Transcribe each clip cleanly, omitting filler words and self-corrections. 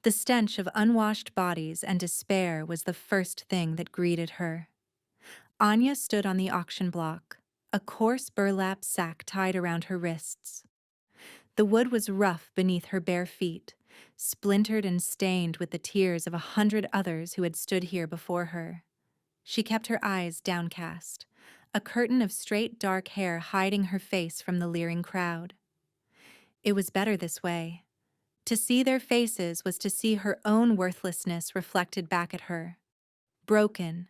The stench of unwashed bodies and despair was the first thing that greeted her. Anya stood on the auction block, a coarse burlap sack tied around her wrists. The wood was rough beneath her bare feet, splintered and stained with the tears of 100 others who had stood here before her. She kept her eyes downcast, a curtain of straight dark hair hiding her face from the leering crowd. It was better this way. To see their faces was to see her own worthlessness reflected back at her. Broken,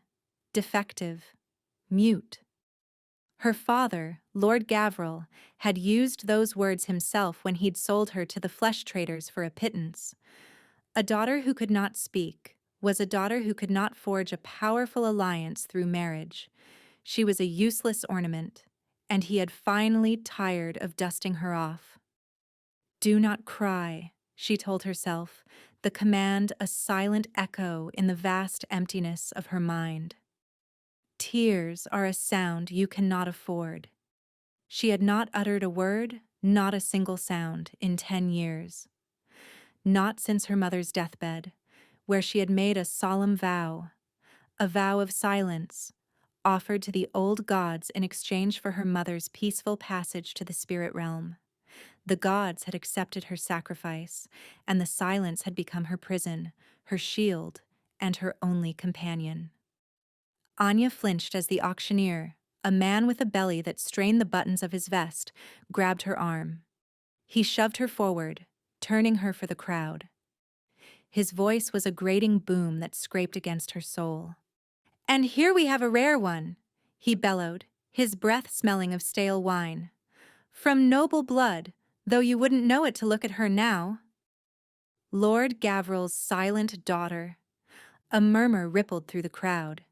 defective, mute. Her father, Lord Gavril, had used those words himself when he'd sold her to the flesh traders for a pittance. A daughter who could not speak was a daughter who could not forge a powerful alliance through marriage. She was a useless ornament, and he had finally tired of dusting her off. "Do not cry," she told herself, the command a silent echo in the vast emptiness of her mind. Tears are a sound you cannot afford. She had not uttered a word, not a single sound, in 10 years. Not since her mother's deathbed, where she had made a solemn vow, a vow of silence, offered to the old gods in exchange for her mother's peaceful passage to the spirit realm. The gods had accepted her sacrifice, and the silence had become her prison, her shield, and her only companion. Anya flinched as the auctioneer, a man with a belly that strained the buttons of his vest, grabbed her arm. He shoved her forward, turning her for the crowd. His voice was a grating boom that scraped against her soul. "And here we have a rare one," he bellowed, his breath smelling of stale wine. "From noble blood, though you wouldn't know it to look at her now." Lord Gavril's silent daughter. A murmur rippled through the crowd.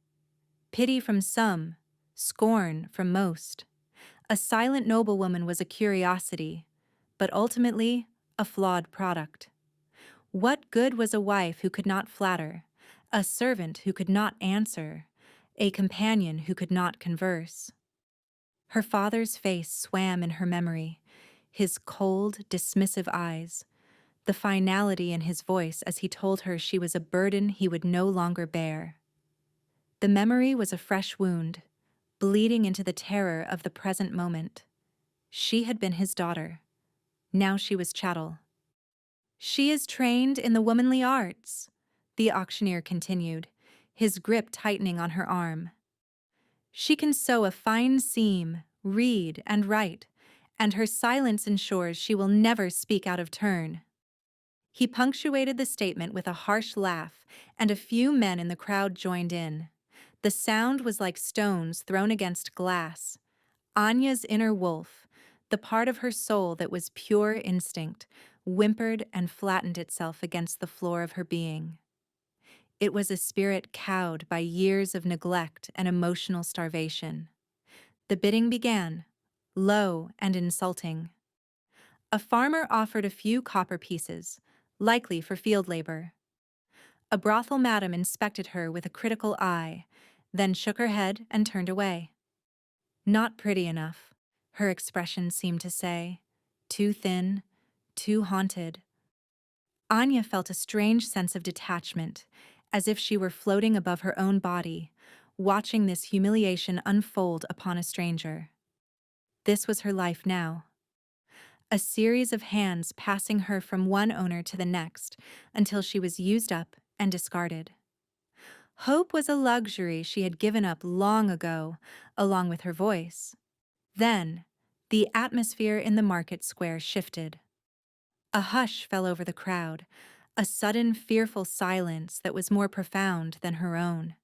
Pity from some, scorn from most. A silent noblewoman was a curiosity, but ultimately a flawed product. What good was a wife who could not flatter, a servant who could not answer, a companion who could not converse? Her father's face swam in her memory, his cold, dismissive eyes, the finality in his voice as he told her she was a burden he would no longer bear. The memory was a fresh wound, bleeding into the terror of the present moment. She had been his daughter. Now she was chattel. "She is trained in the womanly arts," the auctioneer continued, his grip tightening on her arm. "She can sew a fine seam, read and write, and her silence ensures she will never speak out of turn." He punctuated the statement with a harsh laugh, and a few men in the crowd joined in. The sound was like stones thrown against glass. Anya's inner wolf, the part of her soul that was pure instinct, whimpered and flattened itself against the floor of her being. It was a spirit cowed by years of neglect and emotional starvation. The bidding began, low and insulting. A farmer offered a few copper pieces, likely for field labor. A brothel madam inspected her with a critical eye, then shook her head and turned away. "Not pretty enough," her expression seemed to say. "Too thin, too haunted." Anya felt a strange sense of detachment, as if she were floating above her own body, watching this humiliation unfold upon a stranger. This was her life now. A series of hands passing her from one owner to the next until she was used up and discarded. Hope was a luxury she had given up long ago, along with her voice. Then, the atmosphere in the market square shifted. A hush fell over the crowd, a sudden fearful silence that was more profound than her own.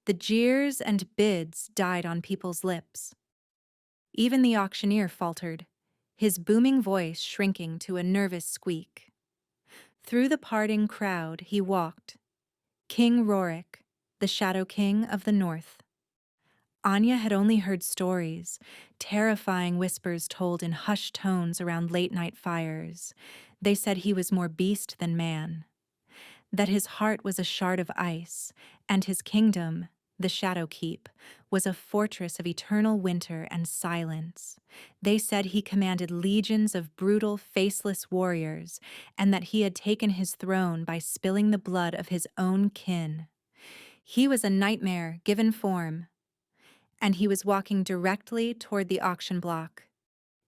The jeers and bids died on people's lips. Even the auctioneer faltered, his booming voice shrinking to a nervous squeak. Through the parting crowd he walked, King Rorik, the Shadow King of the North. Anya had only heard stories, terrifying whispers told in hushed tones around late-night fires. They said he was more beast than man, that his heart was a shard of ice, and his kingdom, The shadowkeep was a fortress of eternal winter and silence. They said he commanded legions of brutal, faceless warriors, and that he had taken his throne by spilling the blood of his own kin. He was a nightmare given form, and he was walking directly toward the auction block.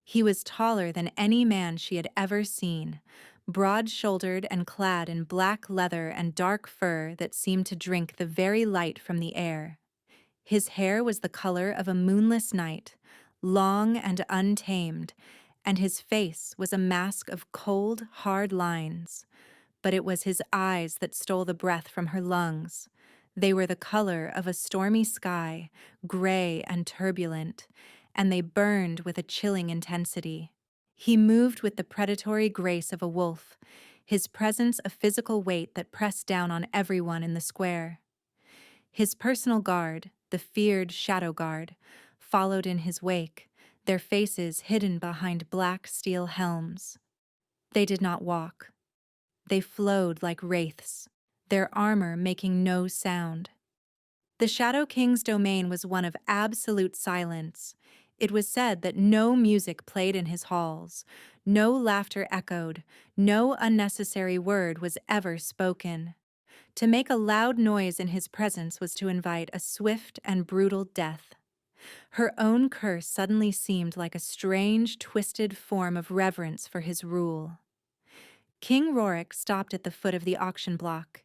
He was taller than any man she had ever seen, broad-shouldered and clad in black leather and dark fur that seemed to drink the very light from the air. His hair was the color of a moonless night, long and untamed, and his face was a mask of cold, hard lines. But it was his eyes that stole the breath from her lungs. They were the color of a stormy sky, gray and turbulent, and they burned with a chilling intensity. He moved with the predatory grace of a wolf, his presence a physical weight that pressed down on everyone in the square. His personal guard, the feared shadow guard, followed in his wake, their faces hidden behind black steel helms. They did not walk. They flowed like wraiths, their armor making no sound. The Shadow King's domain was one of absolute silence. It was said that no music played in his halls, no laughter echoed, no unnecessary word was ever spoken. To make a loud noise in his presence was to invite a swift and brutal death. Her own curse suddenly seemed like a strange, twisted form of reverence for his rule. King Rorik stopped at the foot of the auction block.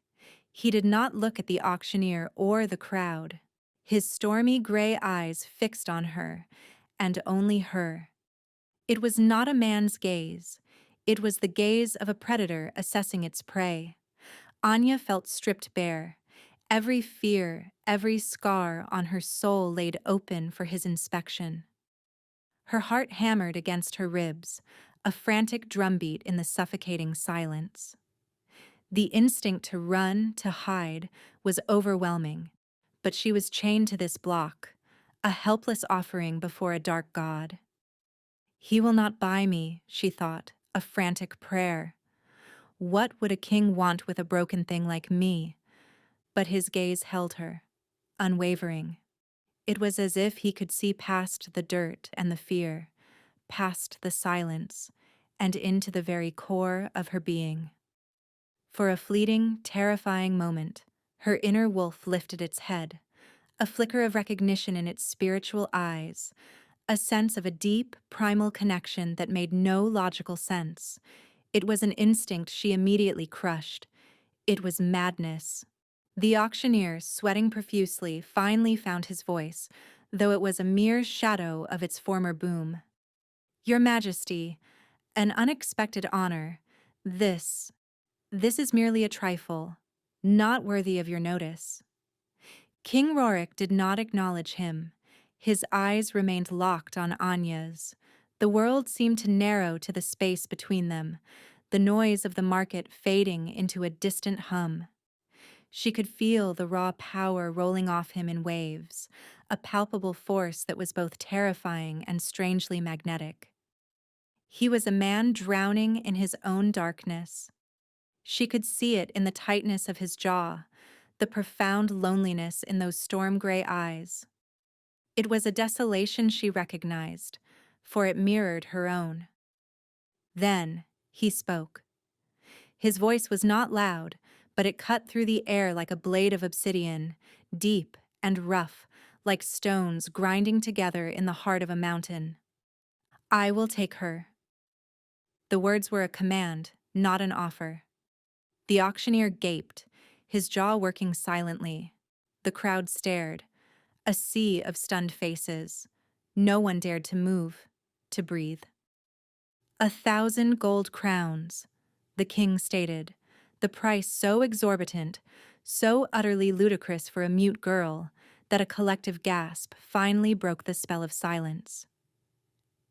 He did not look at the auctioneer or the crowd. His stormy gray eyes fixed on her, and only her. It was not a man's gaze. It was the gaze of a predator assessing its prey. Anya felt stripped bare. Every fear, every scar on her soul laid open for his inspection. Her heart hammered against her ribs, a frantic drumbeat in the suffocating silence. The instinct to run, to hide, was overwhelming, but she was chained to this block, a helpless offering before a dark god. He will not buy me, she thought, a frantic prayer. What would a king want with a broken thing like me? But his gaze held her, unwavering. It was as if he could see past the dirt and the fear, past the silence, and into the very core of her being. For a fleeting, terrifying moment, her inner wolf lifted its head, a flicker of recognition in its spiritual eyes, a sense of a deep, primal connection that made no logical sense. It was an instinct she immediately crushed. It was madness. The auctioneer, sweating profusely, finally found his voice, though it was a mere shadow of its former boom. Your Majesty, an unexpected honor. This is merely a trifle, not worthy of your notice. King Rorik did not acknowledge him. His eyes remained locked on Anya's. The world seemed to narrow to the space between them, the noise of the market fading into a distant hum. She could feel the raw power rolling off him in waves, a palpable force that was both terrifying and strangely magnetic. He was a man drowning in his own darkness. She could see it in the tightness of his jaw, the profound loneliness in those storm-gray eyes. It was a desolation she recognized, for it mirrored her own. Then he spoke. His voice was not loud, but it cut through the air like a blade of obsidian, deep and rough, like stones grinding together in the heart of a mountain. I will take her. The words were a command, not an offer. The auctioneer gaped, his jaw working silently. The crowd stared, a sea of stunned faces. No one dared to move, to breathe. 1,000 gold crowns, the king stated, the price so exorbitant, so utterly ludicrous for a mute girl, that a collective gasp finally broke the spell of silence.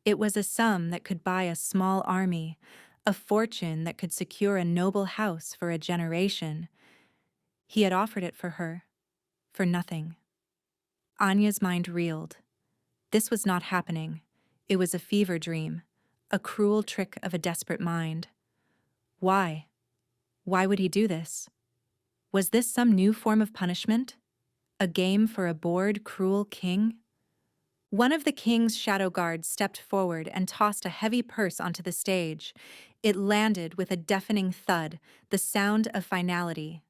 It was a sum that could buy a small army, a fortune that could secure a noble house for a generation. He had offered it for her, for nothing. Anya's mind reeled. This was not happening. It was a fever dream, a cruel trick of a desperate mind. Why? Why would he do this? Was this some new form of punishment? A game for a bored, cruel king? One of the king's shadow guards stepped forward and tossed a heavy purse onto the stage. It landed with a deafening thud, the sound of finality,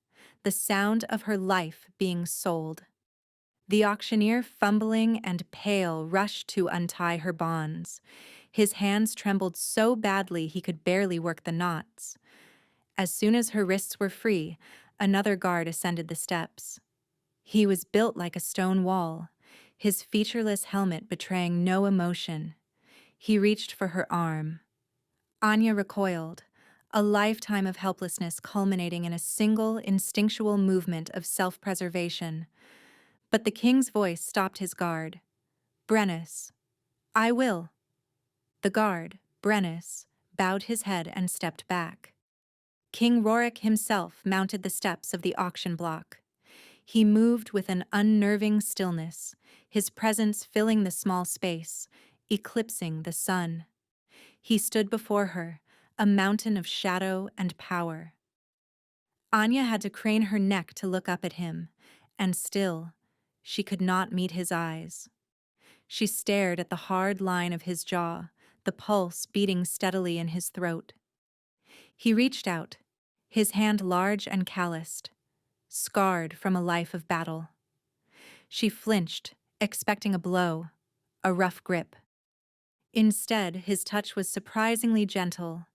the sound of her life being sold. The auctioneer, fumbling and pale, rushed to untie her bonds. His hands trembled so badly he could barely work the knots. As soon as her wrists were free, another guard ascended the steps. He was built like a stone wall, his featureless helmet betraying no emotion. He reached for her arm. Anya recoiled, a lifetime of helplessness culminating in a single, instinctual movement of self-preservation. But the king's voice stopped his guard. "Brennus, I will." The guard, Brennus, bowed his head and stepped back. King Rorik himself mounted the steps of the auction block. He moved with an unnerving stillness, his presence filling the small space, eclipsing the sun. He stood before her, a mountain of shadow and power. Anya had to crane her neck to look up at him, and still, she could not meet his eyes. She stared at the hard line of his jaw, the pulse beating steadily in his throat. He reached out, his hand large and calloused, scarred from a life of battle. She flinched, expecting a blow, a rough grip. Instead, his touch was surprisingly gentle.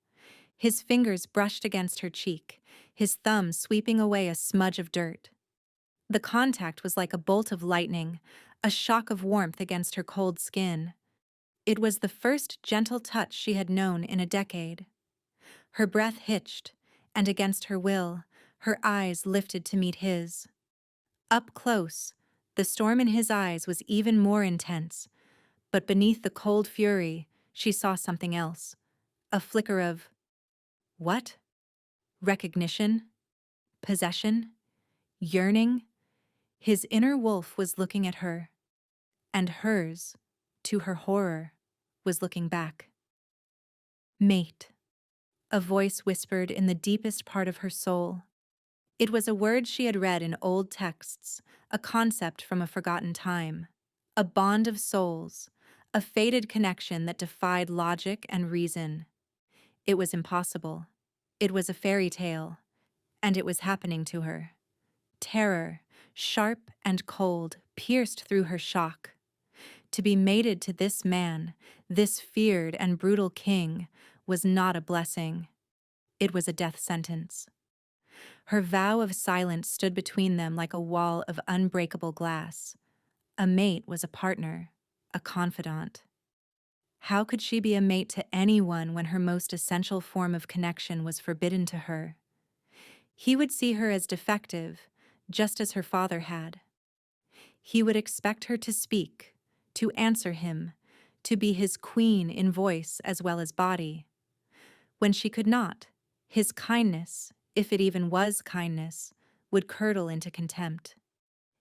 His fingers brushed against her cheek, his thumb sweeping away a smudge of dirt. The contact was like a bolt of lightning, a shock of warmth against her cold skin. It was the first gentle touch she had known in a decade. Her breath hitched, and against her will, her eyes lifted to meet his. Up close, the storm in his eyes was even more intense, but beneath the cold fury, she saw something else. A flicker of, what? Recognition? Possession? Yearning? His inner wolf was looking at her, and hers, to her horror, was looking back. Mate, a voice whispered in the deepest part of her soul. It was a word she had read in old texts, a concept from a forgotten time. A bond of souls, a fated connection that defied logic and reason. It was impossible. It was a fairy tale, and it was happening to her. Terror, sharp and cold, pierced through her shock. To be mated to this man, this feared and brutal king, was not a blessing. It was a death sentence. Her vow of silence stood between them like a wall of unbreakable glass. A mate was a partner, a confidant. How could she be a mate to anyone when her most essential form of connection was forbidden to her? He would see her as defective, just as her father had. He would expect her to speak, to answer him, to be his queen in voice as well as body. When she could not, his kindness, if it even was kindness, would curdle into contempt.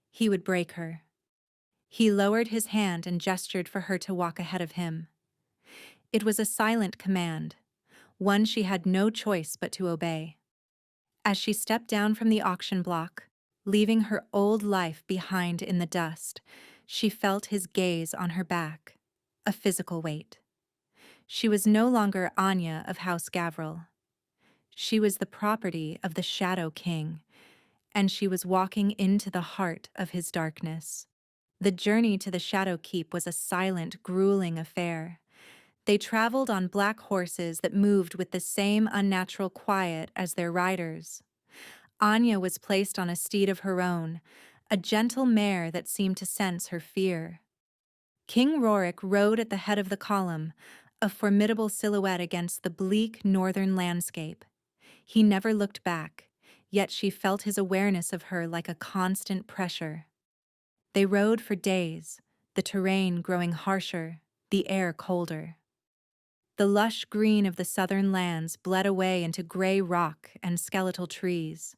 He would break her. He lowered his hand and gestured for her to walk ahead of him. It was a silent command, one she had no choice but to obey. As she stepped down from the auction block, leaving her old life behind in the dust, she felt his gaze on her back, a physical weight. She was no longer Anya of House Gavril. She was the property of the Shadow King, and she was walking into the heart of his darkness. The journey to the Shadowkeep was a silent, grueling affair. They traveled on black horses that moved with the same unnatural quiet as their riders. Anya was placed on a steed of her own, a gentle mare that seemed to sense her fear. King Rorik rode at the head of the column, a formidable silhouette against the bleak northern landscape. He never looked back, yet she felt his awareness of her like a constant pressure. They rode for days, the terrain growing harsher, the air colder. The lush green of the southern lands bled away into gray rock and skeletal trees.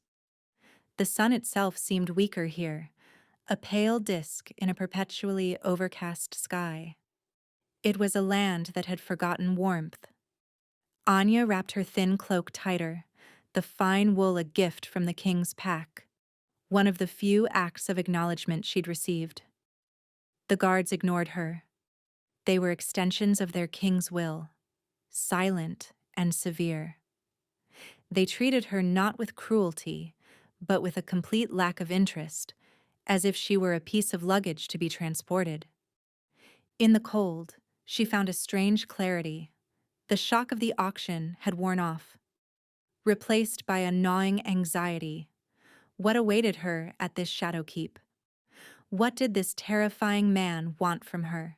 The sun itself seemed weaker here, a pale disk in a perpetually overcast sky. It was a land that had forgotten warmth. Anya wrapped her thin cloak tighter, the fine wool a gift from the king's pack. one of the few acts of acknowledgement she'd received. The guards ignored her. They were extensions of their king's will, silent and severe. They treated her not with cruelty, but with a complete lack of interest, as if she were a piece of luggage to be transported. In the cold, she found a strange clarity. The shock of the auction had worn off, replaced by a gnawing anxiety. What awaited her at this shadowkeep? What did this terrifying man want from her?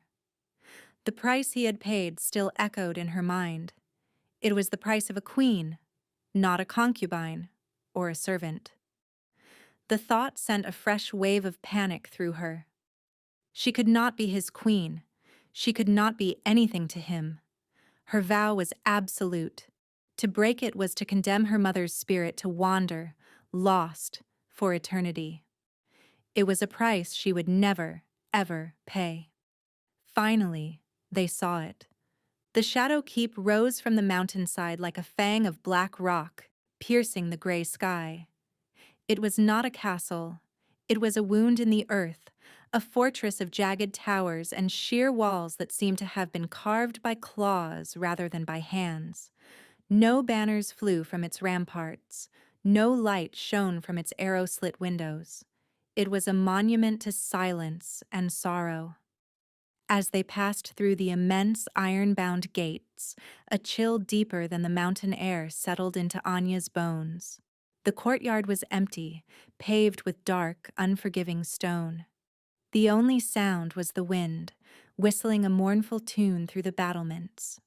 The price he had paid still echoed in her mind. It was the price of a queen, not a concubine or a servant. The thought sent a fresh wave of panic through her. She could not be his queen. She could not be anything to him. Her vow was absolute. To break it was to condemn her mother's spirit to wander, lost, for eternity. It was a price she would never, ever pay. Finally, they saw it. The shadow keep rose from the mountainside like a fang of black rock, piercing the gray sky. It was not a castle. It was a wound in the earth, a fortress of jagged towers and sheer walls that seemed to have been carved by claws rather than by hands. No banners flew from its ramparts. No light shone from its arrow-slit windows. It was a monument to silence and sorrow. As they passed through the immense iron-bound gates, a chill deeper than the mountain air settled into Anya's bones. The courtyard was empty, paved with dark, unforgiving stone. The only sound was the wind, whistling a mournful tune through the battlements.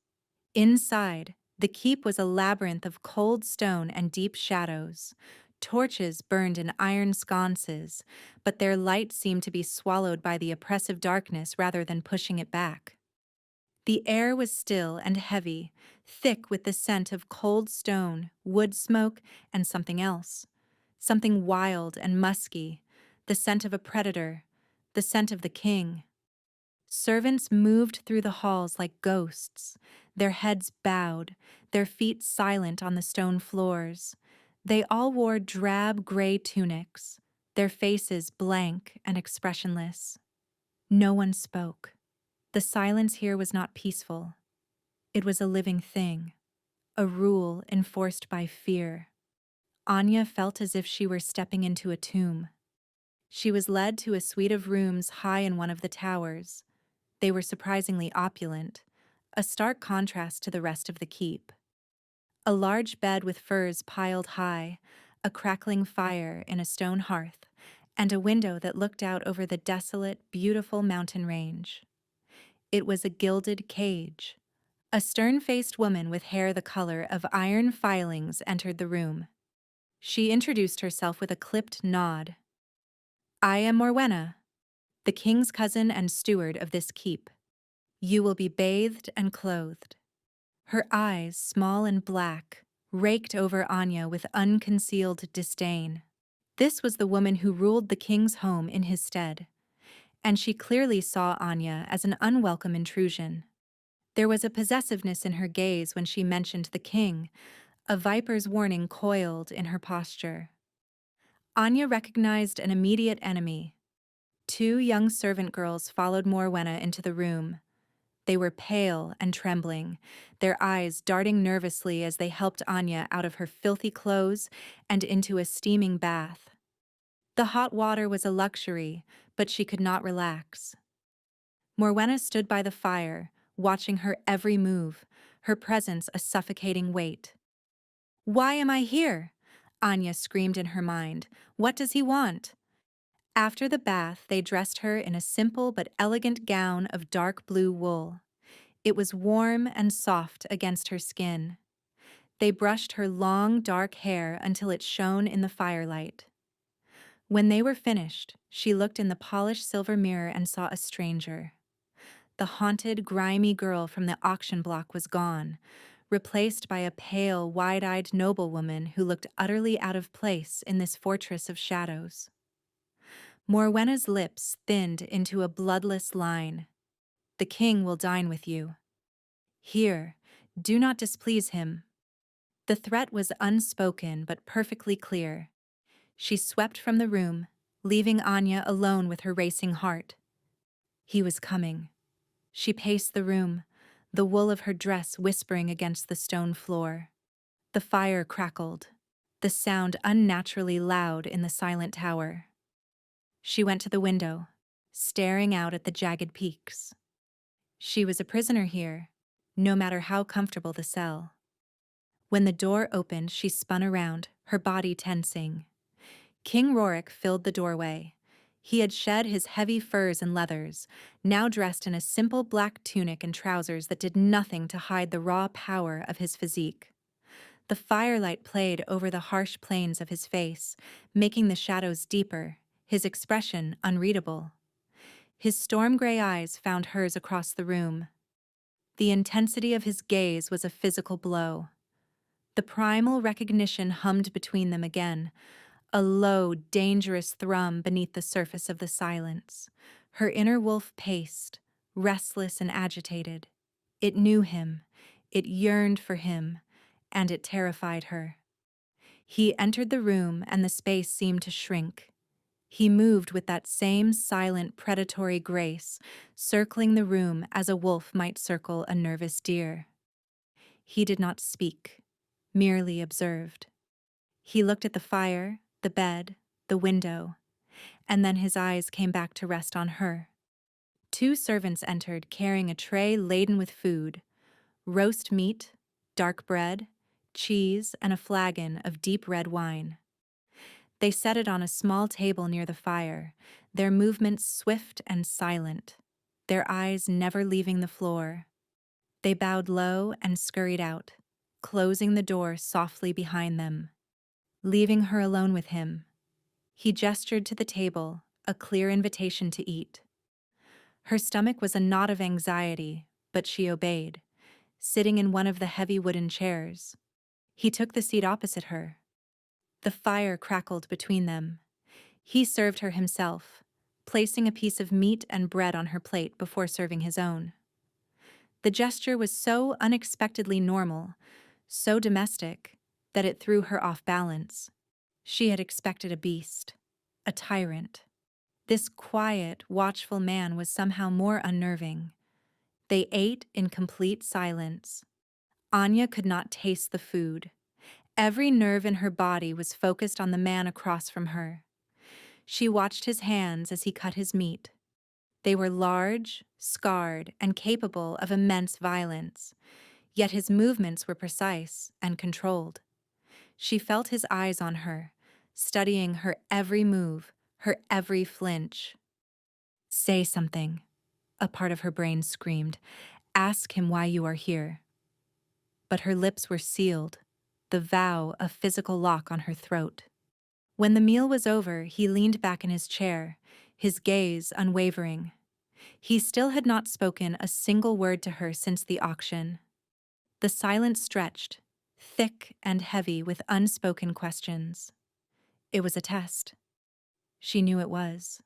Inside, the keep was a labyrinth of cold stone and deep shadows. Torches burned in iron sconces, but their light seemed to be swallowed by the oppressive darkness rather than pushing it back. The air was still and heavy, thick with the scent of cold stone, wood smoke, and something else. Something wild and musky, the scent of a predator, the scent of the king. Servants moved through the halls like ghosts, their heads bowed, their feet silent on the stone floors. They all wore drab gray tunics, their faces blank and expressionless. No one spoke. The silence here was not peaceful. It was a living thing, a rule enforced by fear. Anya felt as if she were stepping into a tomb. She was led to a suite of rooms high in one of the towers. They were surprisingly opulent, a stark contrast to the rest of the keep. A large bed with furs piled high, a crackling fire in a stone hearth, and a window that looked out over the desolate, beautiful mountain range. It was a gilded cage. A stern-faced woman with hair the color of iron filings entered the room. She introduced herself with a clipped nod. "I am Morwenna, the king's cousin and steward of this keep. You will be bathed and clothed." Her eyes, small and black, raked over Anya with unconcealed disdain. This was the woman who ruled the king's home in his stead, and she clearly saw Anya as an unwelcome intrusion. There was a possessiveness in her gaze when she mentioned the king, a viper's warning coiled in her posture. Anya recognized an immediate enemy. Two young servant girls followed Morwenna into the room. They were pale and trembling, their eyes darting nervously as they helped Anya out of her filthy clothes and into a steaming bath. The hot water was a luxury, but she could not relax. Morwenna stood by the fire, watching her every move, her presence a suffocating weight. "Why am I here?" Anya screamed in her mind. "What does he want?" After the bath, they dressed her in a simple but elegant gown of dark blue wool. It was warm and soft against her skin. They brushed her long, dark hair until it shone in the firelight. When they were finished, she looked in the polished silver mirror and saw a stranger. The haunted, grimy girl from the auction block was gone, replaced by a pale, wide-eyed noblewoman who looked utterly out of place in this fortress of shadows. Morwenna's lips thinned into a bloodless line. "The king will dine with you. Here, do not displease him." The threat was unspoken but perfectly clear. She swept from the room, leaving Anya alone with her racing heart. He was coming. She paced the room, the wool of her dress whispering against the stone floor. The fire crackled, the sound unnaturally loud in the silent tower. She went to the window, staring out at the jagged peaks. She was a prisoner here, no matter how comfortable the cell. When the door opened, she spun around, her body tensing. King Rorik filled the doorway. He had shed his heavy furs and leathers, now dressed in a simple black tunic and trousers that did nothing to hide the raw power of his physique. The firelight played over the harsh planes of his face, making the shadows deeper, his expression unreadable. His storm-gray eyes found hers across the room. The intensity of his gaze was a physical blow. The primal recognition hummed between them again, a low, dangerous thrum beneath the surface of the silence. Her inner wolf paced, restless and agitated. It knew him, it yearned for him, and it terrified her. He entered the room and the space seemed to shrink. He moved with that same silent, predatory grace, circling the room as a wolf might circle a nervous deer. He did not speak, merely observed. He looked at the fire, the bed, the window, and then his eyes came back to rest on her. Two servants entered carrying a tray laden with food: roast meat, dark bread, cheese, and a flagon of deep red wine. They set it on a small table near the fire, their movements swift and silent, their eyes never leaving the floor. They bowed low and scurried out, closing the door softly behind them, leaving her alone with him. He gestured to the table, a clear invitation to eat. Her stomach was a knot of anxiety, but she obeyed, sitting in one of the heavy wooden chairs. He took the seat opposite her. The fire crackled between them. He served her himself, placing a piece of meat and bread on her plate before serving his own. The gesture was so unexpectedly normal, so domestic, that it threw her off balance. She had expected a beast, a tyrant. This quiet, watchful man was somehow more unnerving. They ate in complete silence. Anya could not taste the food. Every nerve in her body was focused on the man across from her. She watched his hands as he cut his meat. They were large, scarred, and capable of immense violence, yet his movements were precise and controlled. She felt his eyes on her, studying her every move, her every flinch. "Say something," a part of her brain screamed. "Ask him why you are here." But her lips were sealed, the vow a physical lock on her throat. When the meal was over, he leaned back in his chair, his gaze unwavering. He still had not spoken a single word to her since the auction. The silence stretched, thick and heavy with unspoken questions. It was a test. She knew it was.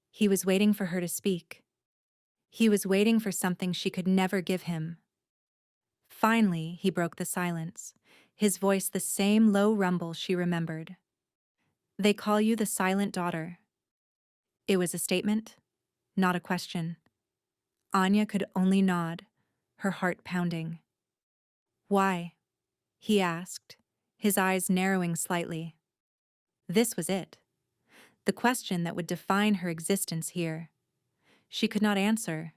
He was waiting for her to speak. He was waiting for something she could never give him. Finally, he broke the silence, his voice the same low rumble she remembered. "They call you the Silent Daughter." It was a statement, not a question. Anya could only nod, her heart pounding. "Why?" he asked, his eyes narrowing slightly. This was it, the question that would define her existence here. She could not answer.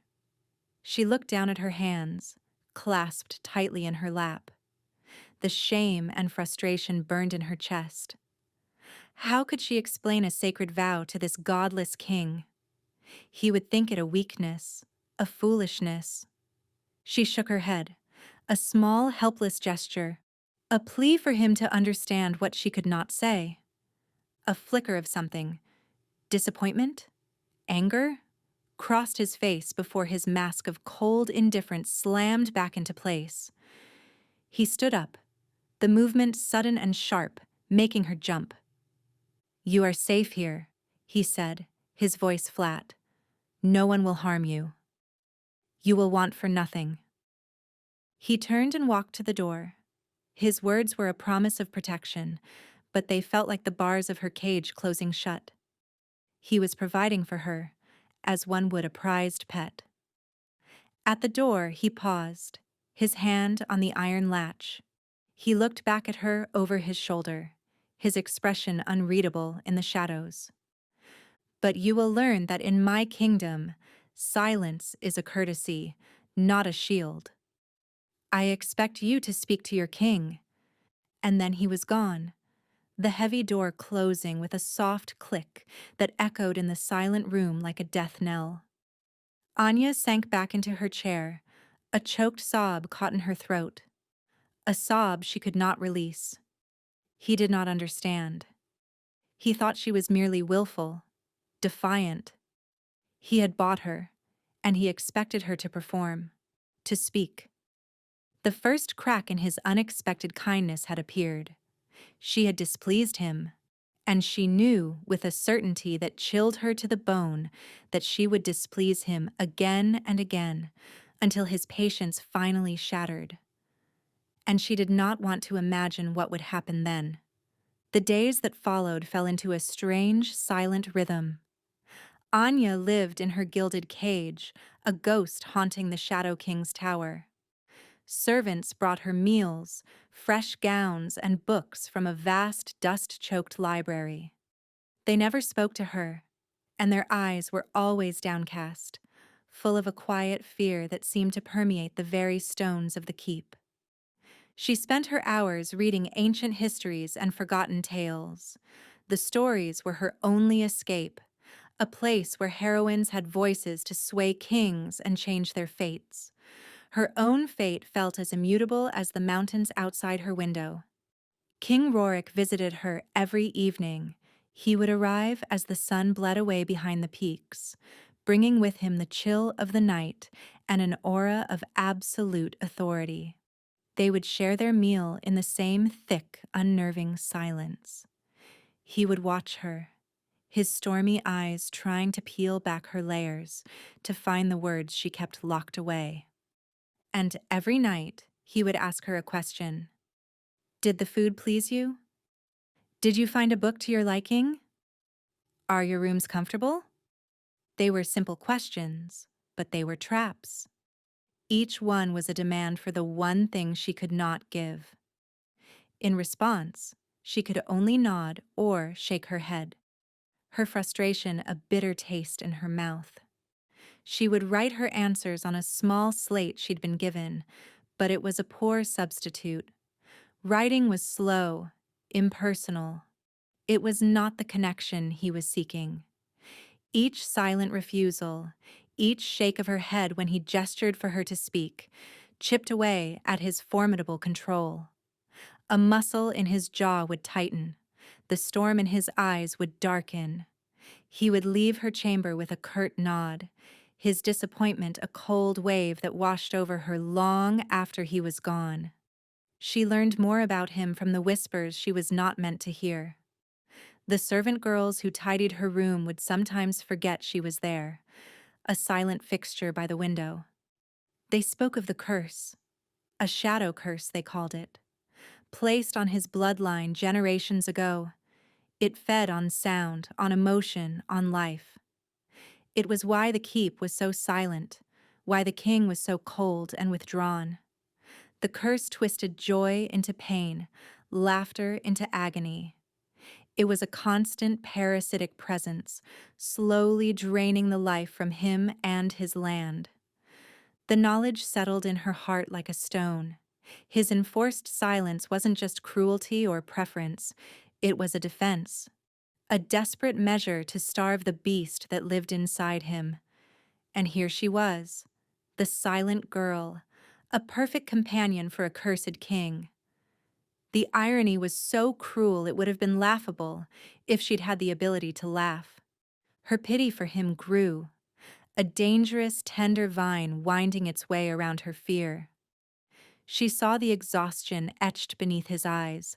She looked down at her hands, clasped tightly in her lap. The shame and frustration burned in her chest. How could she explain a sacred vow to this godless king? He would think it a weakness, a foolishness. She shook her head, a small, helpless gesture, a plea for him to understand what she could not say. A flicker of something, disappointment, anger, crossed his face before his mask of cold indifference slammed back into place. He stood up, the movement sudden and sharp, making her jump. "You are safe here," he said, his voice flat. "No one will harm you. You will want for nothing." He turned and walked to the door. His words were a promise of protection, but they felt like the bars of her cage closing shut. He was providing for her, as one would a prized pet. At the door, he paused, his hand on the iron latch. He looked back at her over his shoulder, his expression unreadable in the shadows. But you will learn that in my kingdom, silence is a courtesy, not a shield. I expect you to speak to your king. And then he was gone, the heavy door closing with a soft click that echoed in the silent room like a death knell. Anya sank back into her chair, a choked sob caught in her throat. A sob she could not release. He did not understand. He thought she was merely willful, defiant. He had bought her, and he expected her to perform, to speak. The first crack in his unexpected kindness had appeared. She had displeased him, and she knew with a certainty that chilled her to the bone that she would displease him again and again until his patience finally shattered. And she did not want to imagine what would happen then. The days that followed fell into a strange, silent rhythm. Anya lived in her gilded cage, a ghost haunting the Shadow King's tower. Servants brought her meals, fresh gowns, and books from a vast, dust-choked library. They never spoke to her, and their eyes were always downcast, full of a quiet fear that seemed to permeate the very stones of the keep. She spent her hours reading ancient histories and forgotten tales. The stories were her only escape, a place where heroines had voices to sway kings and change their fates. Her own fate felt as immutable as the mountains outside her window. King Rorik visited her every evening. He would arrive as the sun bled away behind the peaks, bringing with him the chill of the night and an aura of absolute authority. They would share their meal in the same thick, unnerving silence. He would watch her, his stormy eyes trying to peel back her layers to find the words she kept locked away. And every night, he would ask her a question. Did the food please you? Did you find a book to your liking? Are your rooms comfortable? They were simple questions, but they were traps. Each one was a demand for the one thing she could not give. In response, she could only nod or shake her head, her frustration a bitter taste in her mouth. She would write her answers on a small slate she'd been given, but it was a poor substitute. Writing was slow, impersonal. It was not the connection he was seeking. Each silent refusal, each shake of her head when he gestured for her to speak, chipped away at his formidable control. A muscle in his jaw would tighten. The storm in his eyes would darken. He would leave her chamber with a curt nod, his disappointment a cold wave that washed over her long after he was gone. She learned more about him from the whispers she was not meant to hear. The servant girls who tidied her room would sometimes forget she was there, a silent fixture by the window. They spoke of the curse, a shadow curse they called it, placed on his bloodline generations ago. It fed on sound, on emotion, on life. It was why the keep was so silent, why the king was so cold and withdrawn. The curse twisted joy into pain, laughter into agony. It was a constant parasitic presence, slowly draining the life from him and his land. The knowledge settled in her heart like a stone. His enforced silence wasn't just cruelty or preference, it was a defense, a desperate measure to starve the beast that lived inside him. And here she was, the silent girl, a perfect companion for a cursed king. The irony was so cruel it would have been laughable if she'd had the ability to laugh. Her pity for him grew, a dangerous, tender vine winding its way around her fear. She saw the exhaustion etched beneath his eyes,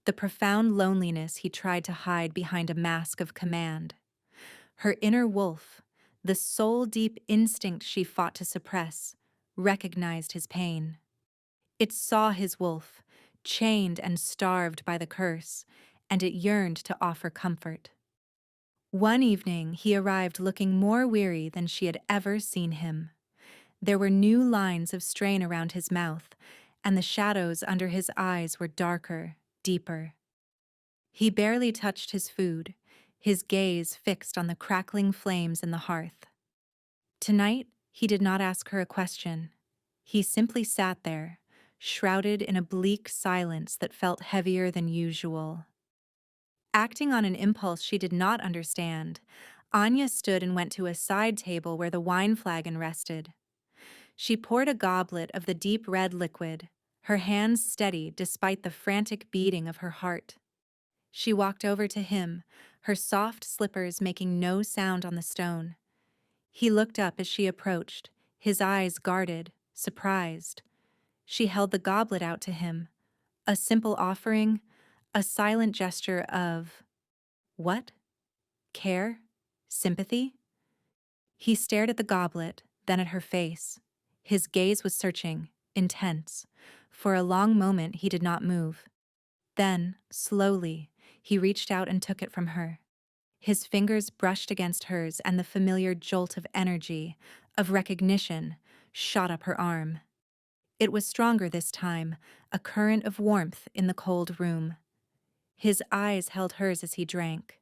the profound loneliness he tried to hide behind a mask of command. Her inner wolf, the soul-deep instinct she fought to suppress, recognized his pain. It saw his wolf, chained and starved by the curse, and it yearned to offer comfort. One evening, he arrived looking more weary than she had ever seen him. There were new lines of strain around his mouth, and the shadows under his eyes were darker, deeper. He barely touched his food, his gaze fixed on the crackling flames in the hearth. Tonight, he did not ask her a question. He simply sat there, shrouded in a bleak silence that felt heavier than usual. Acting on an impulse she did not understand, Anya stood and went to a side table where the wine flagon rested. She poured a goblet of the deep red liquid, her hands steady despite the frantic beating of her heart. She walked over to him, her soft slippers making no sound on the stone. He looked up as she approached, his eyes guarded, surprised. She held the goblet out to him, a simple offering, a silent gesture of what? Care? Sympathy? He stared at the goblet, then at her face. His gaze was searching, intense. For a long moment he did not move. Then, slowly, he reached out and took it from her. His fingers brushed against hers, and the familiar jolt of energy, of recognition, shot up her arm. It was stronger this time, a current of warmth in the cold room. His eyes held hers as he drank.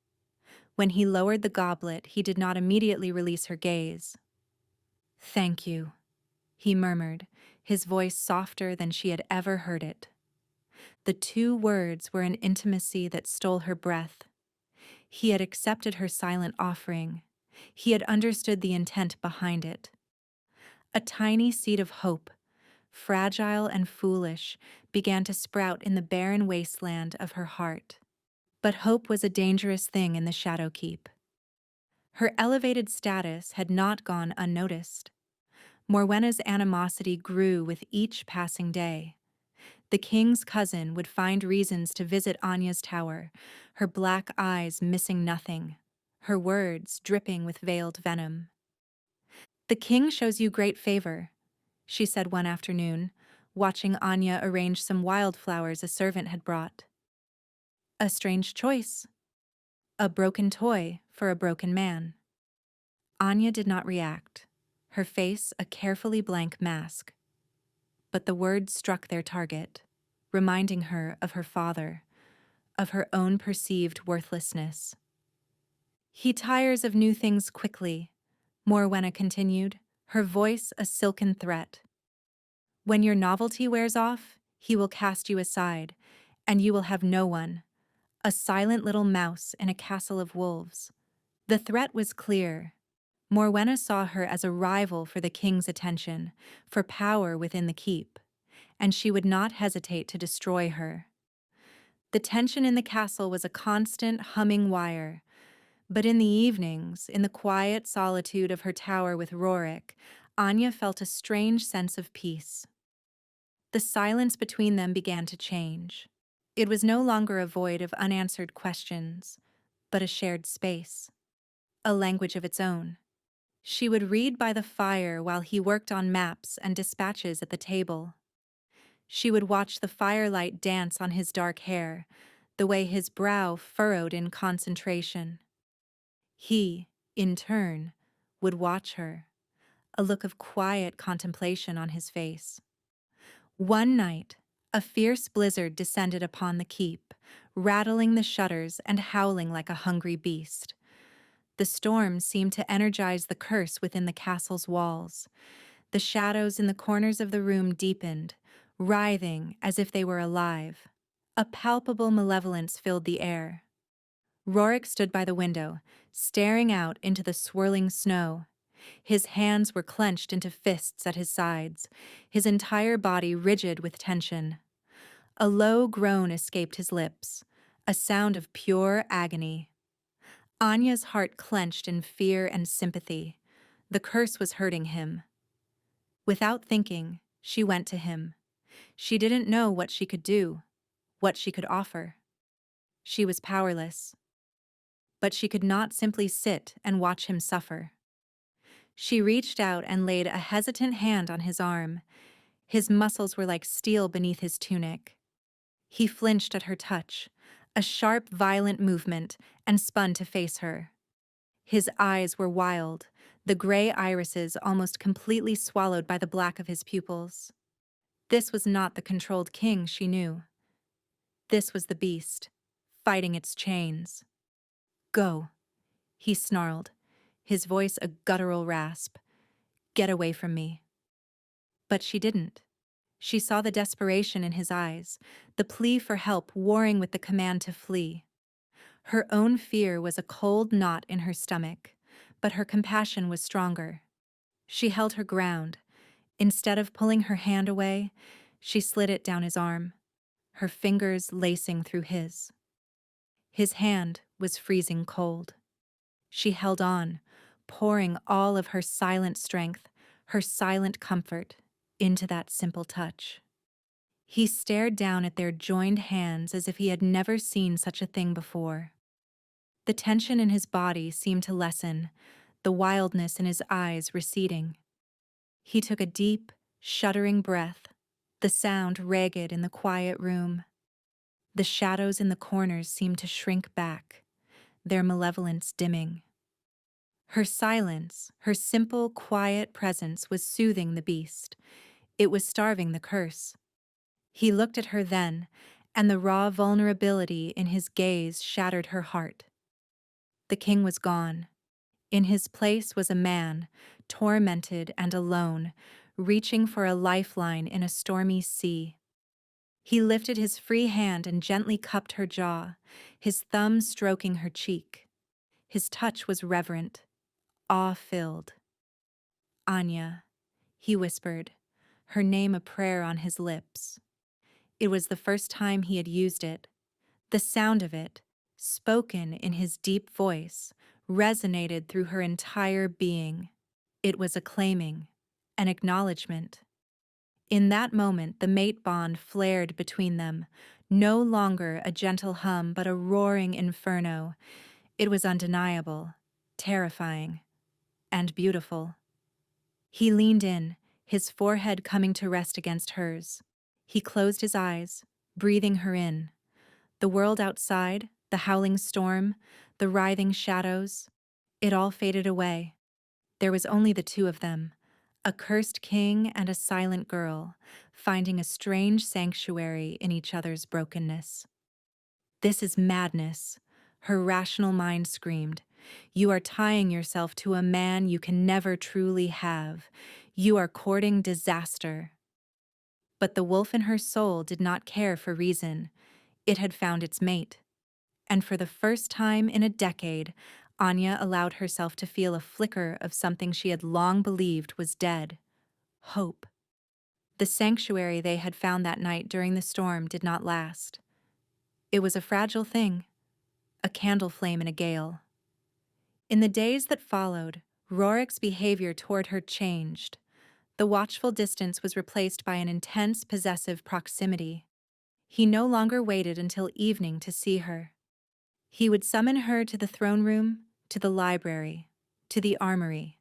When he lowered the goblet, he did not immediately release her gaze. "Thank you," he murmured, his voice softer than she had ever heard it. The two words were an intimacy that stole her breath. He had accepted her silent offering. He had understood the intent behind it. A tiny seed of hope, fragile and foolish, began to sprout in the barren wasteland of her heart. But hope was a dangerous thing in the shadowkeep. Her elevated status had not gone unnoticed. Morwenna's animosity grew with each passing day. The king's cousin would find reasons to visit Anya's tower, her black eyes missing nothing, her words dripping with veiled venom. "The king shows you great favor," she said one afternoon, watching Anya arrange some wildflowers a servant had brought. "A strange choice. A broken toy for a broken man." Anya did not react, her face a carefully blank mask. But the words struck their target, reminding her of her father, of her own perceived worthlessness. "He tires of new things quickly," Morwenna continued, her voice a silken threat. "When your novelty wears off, he will cast you aside, and you will have no one, a silent little mouse in a castle of wolves." The threat was clear. Morwenna saw her as a rival for the king's attention, for power within the keep, and she would not hesitate to destroy her. The tension in the castle was a constant humming wire, but in the evenings, in the quiet solitude of her tower with Rorik, Anya felt a strange sense of peace. The silence between them began to change. It was no longer a void of unanswered questions, but a shared space, a language of its own. She would read by the fire while he worked on maps and dispatches at the table. She would watch the firelight dance on his dark hair, the way his brow furrowed in concentration. He, in turn, would watch her, a look of quiet contemplation on his face. One night, a fierce blizzard descended upon the keep, rattling the shutters and howling like a hungry beast. The storm seemed to energize the curse within the castle's walls. The shadows in the corners of the room deepened, writhing as if they were alive. A palpable malevolence filled the air. Rorik stood by the window, staring out into the swirling snow. His hands were clenched into fists at his sides, his entire body rigid with tension. A low groan escaped his lips, a sound of pure agony. Anya's heart clenched in fear and sympathy. The curse was hurting him. Without thinking, she went to him. She didn't know what she could do, what she could offer. She was powerless. But she could not simply sit and watch him suffer. She reached out and laid a hesitant hand on his arm. His muscles were like steel beneath his tunic. He flinched at her touch, A sharp, violent movement, and spun to face her. His eyes were wild, the gray irises almost completely swallowed by the black of his pupils. This was not the controlled king she knew. This was the beast, fighting its chains. Go, he snarled, his voice a guttural rasp. Get away from me. But she didn't. She saw the desperation in his eyes, the plea for help warring with the command to flee. Her own fear was a cold knot in her stomach, but her compassion was stronger. She held her ground. Instead of pulling her hand away, she slid it down his arm, her fingers lacing through his. His hand was freezing cold. She held on, pouring all of her silent strength, her silent comfort, into that simple touch. He stared down at their joined hands as if he had never seen such a thing before. The tension in his body seemed to lessen, the wildness in his eyes receding. He took a deep, shuddering breath, the sound ragged in the quiet room. The shadows in the corners seemed to shrink back, their malevolence dimming. Her silence, her simple, quiet presence was soothing the beast. It was starving the curse. He looked at her then, and the raw vulnerability in his gaze shattered her heart. The king was gone. In his place was a man, tormented and alone, reaching for a lifeline in a stormy sea. He lifted his free hand and gently cupped her jaw, his thumb stroking her cheek. His touch was reverent, awe-filled. Anya, he whispered, her name a prayer on his lips. It was the first time he had used it. The sound of it, spoken in his deep voice, resonated through her entire being. It was acclaiming, an acknowledgement. In that moment, the mate bond flared between them, no longer a gentle hum but a roaring inferno. It was undeniable, terrifying, and beautiful. He leaned in, his forehead coming to rest against hers. He closed his eyes, breathing her in. The world outside, the howling storm, the writhing shadows, it all faded away. There was only the two of them, a cursed king and a silent girl, finding a strange sanctuary in each other's brokenness. This is madness, her rational mind screamed. You are tying yourself to a man you can never truly have. You are courting disaster. But the wolf in her soul did not care for reason. It had found its mate. And for the first time in a decade, Anya allowed herself to feel a flicker of something she had long believed was dead: hope. The sanctuary they had found that night during the storm did not last. It was a fragile thing, a candle flame in a gale. In the days that followed, Rorik's behavior toward her changed. The watchful distance was replaced by an intense, possessive proximity. He no longer waited until evening to see her. He would summon her to the throne room, to the library, to the armory,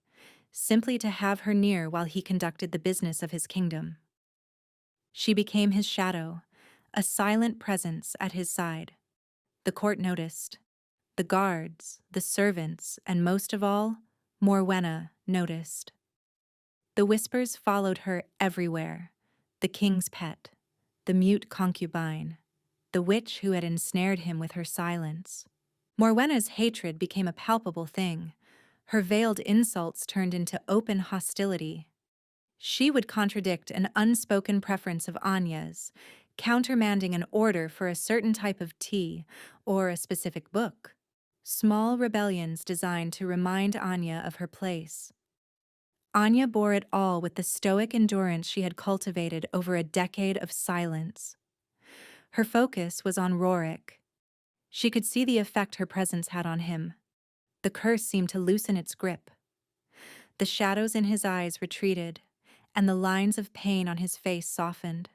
simply to have her near while he conducted the business of his kingdom. She became his shadow, a silent presence at his side. The court noticed. The guards, the servants, and most of all, Morwenna noticed. The whispers followed her everywhere: the king's pet, the mute concubine, the witch who had ensnared him with her silence. Morwenna's hatred became a palpable thing. Her veiled insults turned into open hostility. She would contradict an unspoken preference of Anya's, countermanding an order for a certain type of tea or a specific book. Small rebellions designed to remind Anya of her place. Anya bore it all with the stoic endurance she had cultivated over a decade of silence. Her focus was on Rorik. She could see the effect her presence had on him. The curse seemed to loosen its grip. The shadows in his eyes retreated, and the lines of pain on his face softened.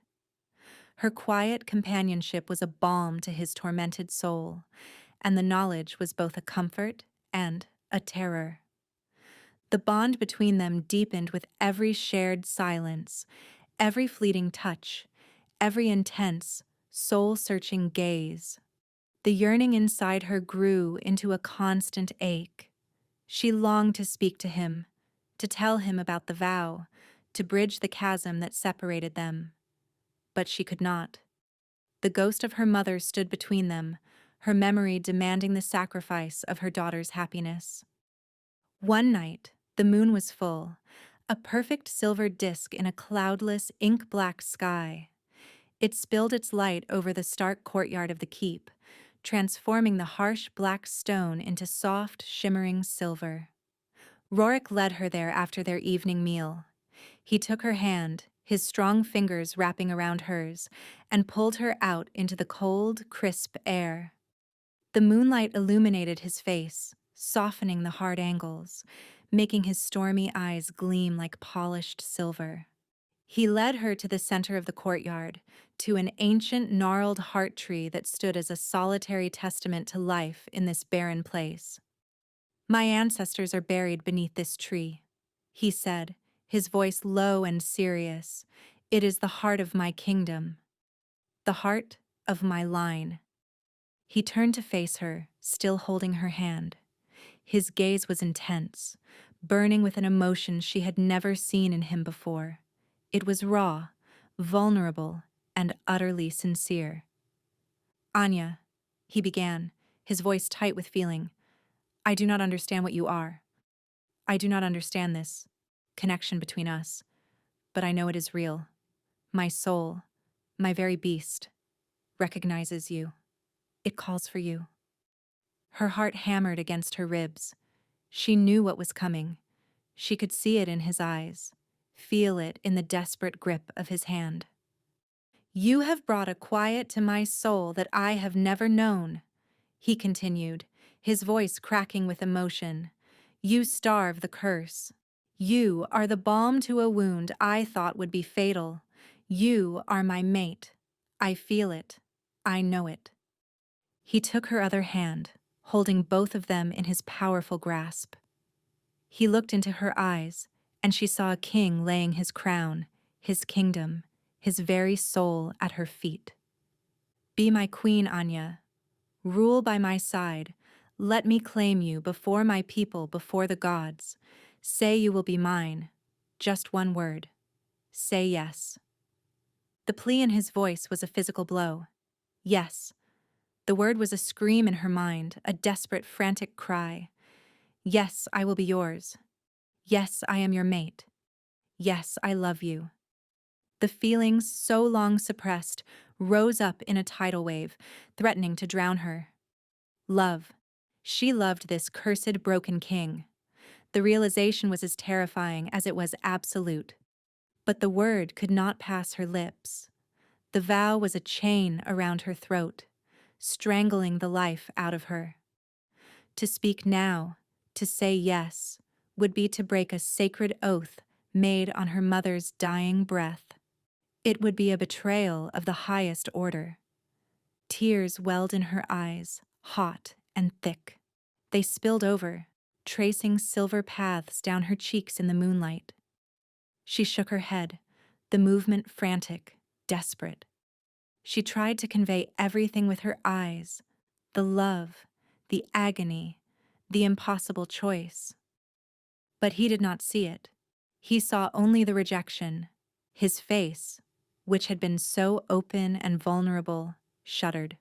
Her quiet companionship was a balm to his tormented soul, and the knowledge was both a comfort and a terror. The bond between them deepened with every shared silence, every fleeting touch, every intense, soul-searching gaze. The yearning inside her grew into a constant ache. She longed to speak to him, to tell him about the vow, to bridge the chasm that separated them. But she could not. The ghost of her mother stood between them, her memory demanding the sacrifice of her daughter's happiness. One night, the moon was full, a perfect silver disk in a cloudless, ink-black sky. It spilled its light over the stark courtyard of the keep, transforming the harsh black stone into soft, shimmering silver. Rorik led her there after their evening meal. He took her hand, his strong fingers wrapping around hers, and pulled her out into the cold, crisp air. The moonlight illuminated his face, softening the hard angles, making his stormy eyes gleam like polished silver. He led her to the center of the courtyard, to an ancient gnarled heart tree that stood as a solitary testament to life in this barren place. "My ancestors are buried beneath this tree," he said, his voice low and serious. "It is the heart of my kingdom, the heart of my line." He turned to face her, still holding her hand. His gaze was intense, burning with an emotion she had never seen in him before. It was raw, vulnerable, and utterly sincere. "Anya," he began, his voice tight with feeling, "I do not understand what you are. I do not understand this connection between us, but I know it is real. My soul, my very beast, recognizes you. It calls for you." Her heart hammered against her ribs. She knew what was coming. She could see it in his eyes, feel it in the desperate grip of his hand. "You have brought a quiet to my soul that I have never known," he continued, his voice cracking with emotion. "You starve the curse. You are the balm to a wound I thought would be fatal. You are my mate. I feel it. I know it." He took her other hand, holding both of them in his powerful grasp. He looked into her eyes, and she saw a king laying his crown, his kingdom, his very soul at her feet. "Be my queen, Anya. Rule by my side. Let me claim you before my people, before the gods. Say you will be mine. Just one word. Say yes." The plea in his voice was a physical blow. Yes. The word was a scream in her mind, a desperate, frantic cry. "Yes, I will be yours. Yes, I am your mate. Yes, I love you." The feelings, so long suppressed, rose up in a tidal wave, threatening to drown her. Love. She loved this cursed, broken king. The realization was as terrifying as it was absolute. But the word could not pass her lips. The vow was a chain around her throat, strangling the life out of her. To speak now, to say yes, would be to break a sacred oath made on her mother's dying breath. It would be a betrayal of the highest order. Tears welled in her eyes, hot and thick. They spilled over, tracing silver paths down her cheeks in the moonlight. She shook her head, the movement frantic, desperate. She tried to convey everything with her eyes, the love, the agony, the impossible choice. But he did not see it. He saw only the rejection. His face, which had been so open and vulnerable, shuddered.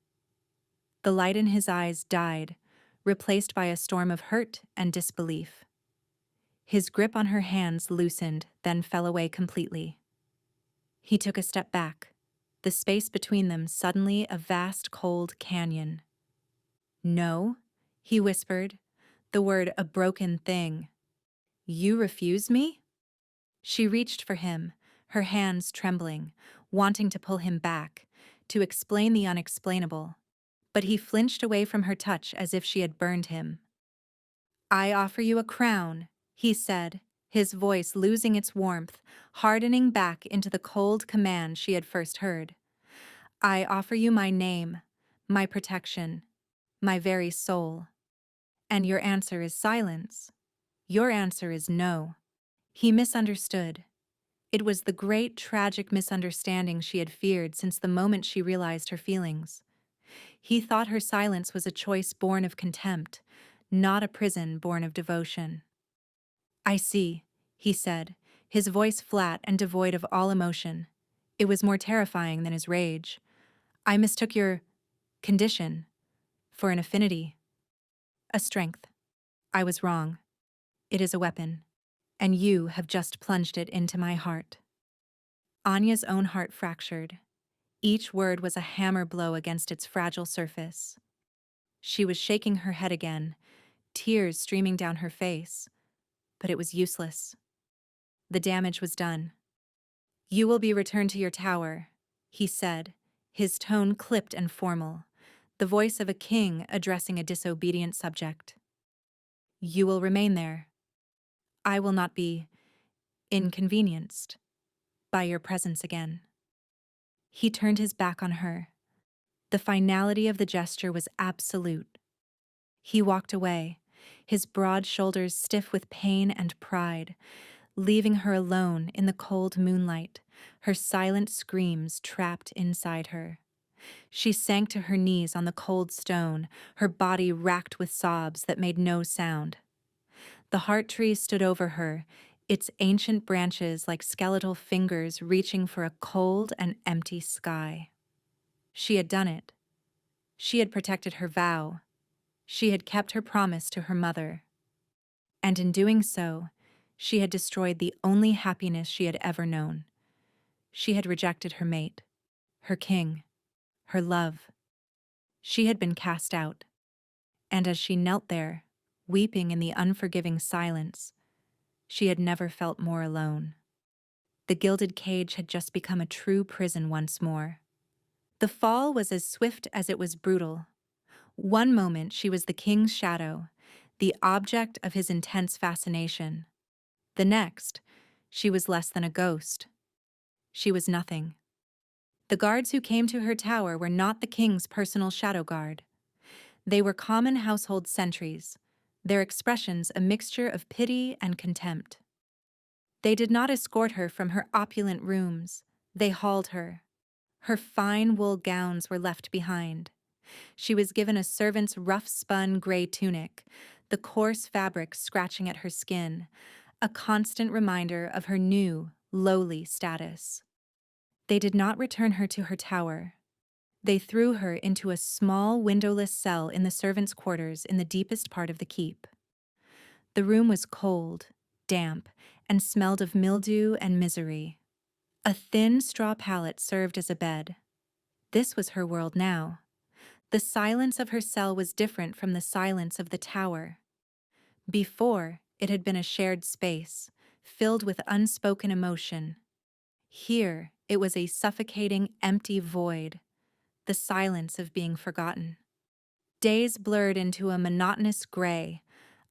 The light in his eyes died, replaced by a storm of hurt and disbelief. His grip on her hands loosened, then fell away completely. He took a step back, the space between them suddenly a vast cold canyon. "No," he whispered, the word a broken thing. "You refuse me?" She reached for him, her hands trembling, wanting to pull him back, to explain the unexplainable. But he flinched away from her touch as if she had burned him. "I offer you a crown," he said, his voice losing its warmth, hardening back into the cold command she had first heard. "I offer you my name, my protection, my very soul. And your answer is silence. Your answer is no." He misunderstood. It was the great tragic misunderstanding she had feared since the moment she realized her feelings. He thought her silence was a choice born of contempt, not a prison born of devotion. "I see," he said, his voice flat and devoid of all emotion. It was more terrifying than his rage. "I mistook your condition for an affinity, a strength. I was wrong. It is a weapon, and you have just plunged it into my heart." Anya's own heart fractured. Each word was a hammer blow against its fragile surface. She was shaking her head again, tears streaming down her face, but it was useless. The damage was done. "You will be returned to your tower," he said, his tone clipped and formal, the voice of a king addressing a disobedient subject. "You will remain there. I will not be inconvenienced by your presence again." He turned his back on her. The finality of the gesture was absolute. He walked away, his broad shoulders stiff with pain and pride, leaving her alone in the cold moonlight, her silent screams trapped inside her. She sank to her knees on the cold stone, her body racked with sobs that made no sound. The heart tree stood over her, its ancient branches like skeletal fingers reaching for a cold and empty sky. She had done it. She had protected her vow. She had kept her promise to her mother. And in doing so, she had destroyed the only happiness she had ever known. She had rejected her mate, her king, her love. She had been cast out. And as she knelt there, weeping in the unforgiving silence, she had never felt more alone. The gilded cage had just become a true prison once more. The fall was as swift as it was brutal. One moment she was the king's shadow, the object of his intense fascination. The next, she was less than a ghost. She was nothing. The guards who came to her tower were not the king's personal shadow guard. They were common household sentries, their expressions a mixture of pity and contempt. They did not escort her from her opulent rooms. They hauled her. Her fine wool gowns were left behind. She was given a servant's rough-spun gray tunic, the coarse fabric scratching at her skin, a constant reminder of her new, lowly status. They did not return her to her tower. They threw her into a small, windowless cell in the servants' quarters in the deepest part of the keep. The room was cold, damp, and smelled of mildew and misery. A thin straw pallet served as a bed. This was her world now. The silence of her cell was different from the silence of the tower. Before, it had been a shared space, filled with unspoken emotion. Here, it was a suffocating, empty void, the silence of being forgotten. Days blurred into a monotonous gray.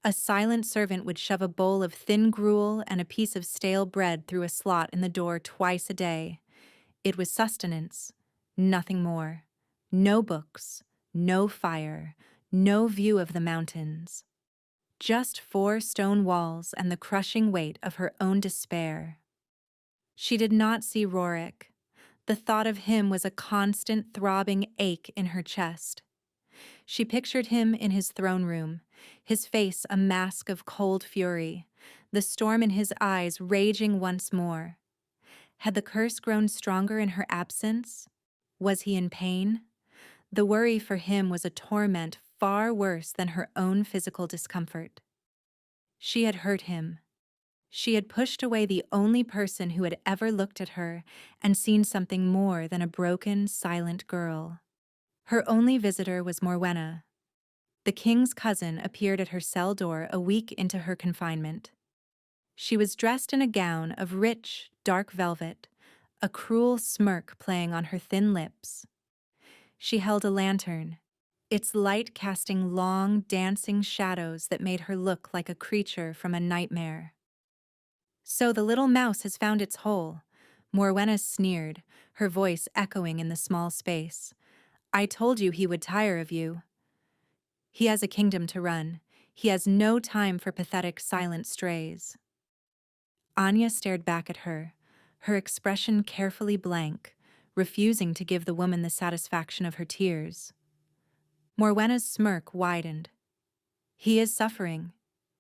A silent servant would shove a bowl of thin gruel and a piece of stale bread through a slot in the door twice a day. It was sustenance, nothing more. No books, no fire, no view of the mountains. Just 4 stone walls and the crushing weight of her own despair. She did not see Rorik. The thought of him was a constant throbbing ache in her chest. She pictured him in his throne room, his face a mask of cold fury, the storm in his eyes raging once more. Had the curse grown stronger in her absence? Was he in pain? The worry for him was a torment far worse than her own physical discomfort. She had hurt him. She had pushed away the only person who had ever looked at her and seen something more than a broken, silent girl. Her only visitor was Morwenna. The king's cousin appeared at her cell door a week into her confinement. She was dressed in a gown of rich, dark velvet, a cruel smirk playing on her thin lips. She held a lantern, its light casting long, dancing shadows that made her look like a creature from a nightmare. "So the little mouse has found its hole," Morwenna sneered, her voice echoing in the small space. "I told you he would tire of you. He has a kingdom to run. He has no time for pathetic, silent strays." Anya stared back at her, her expression carefully blank, refusing to give the woman the satisfaction of her tears. Morwenna's smirk widened. He is suffering,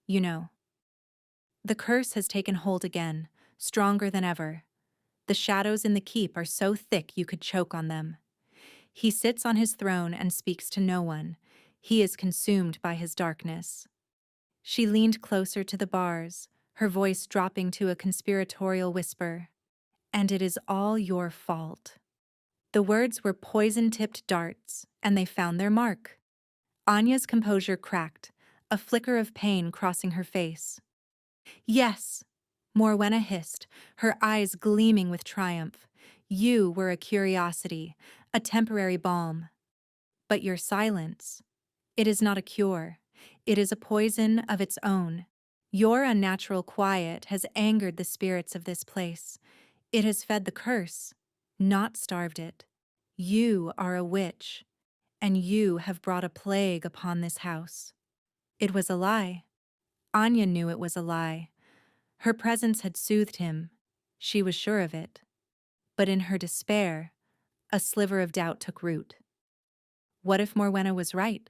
you know. The curse has taken hold again, stronger than ever. The shadows in the keep are so thick you could choke on them. He sits on his throne and speaks to no one. He is consumed by his darkness. She leaned closer to the bars, her voice dropping to a conspiratorial whisper. And it is all your fault. The words were poison-tipped darts, and they found their mark. Anya's composure cracked, a flicker of pain crossing her face. Yes, Morwenna hissed, her eyes gleaming with triumph. You were a curiosity, a temporary balm. But your silence, it is not a cure. It is a poison of its own. Your unnatural quiet has angered the spirits of this place. It has fed the curse, not starved it. You are a witch, and you have brought a plague upon this house. It was a lie. Anya knew it was a lie. Her presence had soothed him. She was sure of it. But in her despair, a sliver of doubt took root. What if Morwenna was right?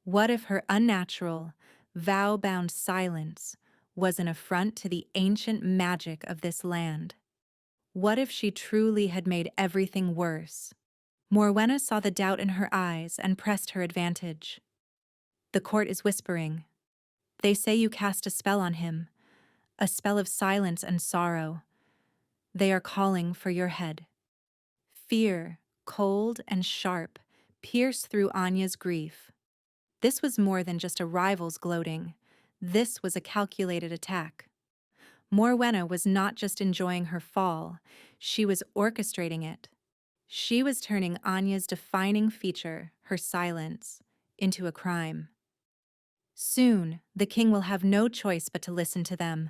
What if her unnatural, vow-bound silence was an affront to the ancient magic of this land? What if she truly had made everything worse? Morwenna saw the doubt in her eyes and pressed her advantage. The court is whispering. They say you cast a spell on him, a spell of silence and sorrow. They are calling for your head. Fear, cold and sharp, pierced through Anya's grief. This was more than just a rival's gloating. This was a calculated attack. Morwenna was not just enjoying her fall, she was orchestrating it. She was turning Anya's defining feature, her silence, into a crime. Soon, the king will have no choice but to listen to them,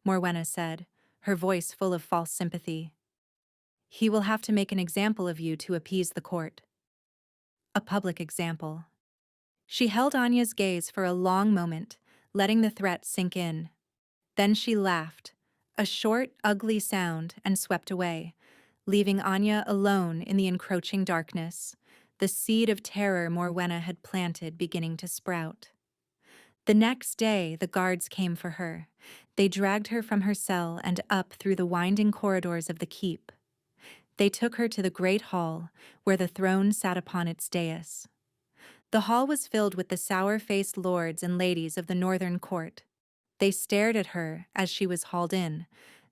Morwenna said, her voice full of false sympathy. He will have to make an example of you to appease the court. A public example. She held Anya's gaze for a long moment, letting the threat sink in. Then she laughed, a short, ugly sound, and swept away, leaving Anya alone in the encroaching darkness, the seed of terror Morwenna had planted beginning to sprout. The next day, the guards came for her. They dragged her from her cell and up through the winding corridors of the keep. They took her to the great hall, where the throne sat upon its dais. The hall was filled with the sour-faced lords and ladies of the northern court. They stared at her as she was hauled in,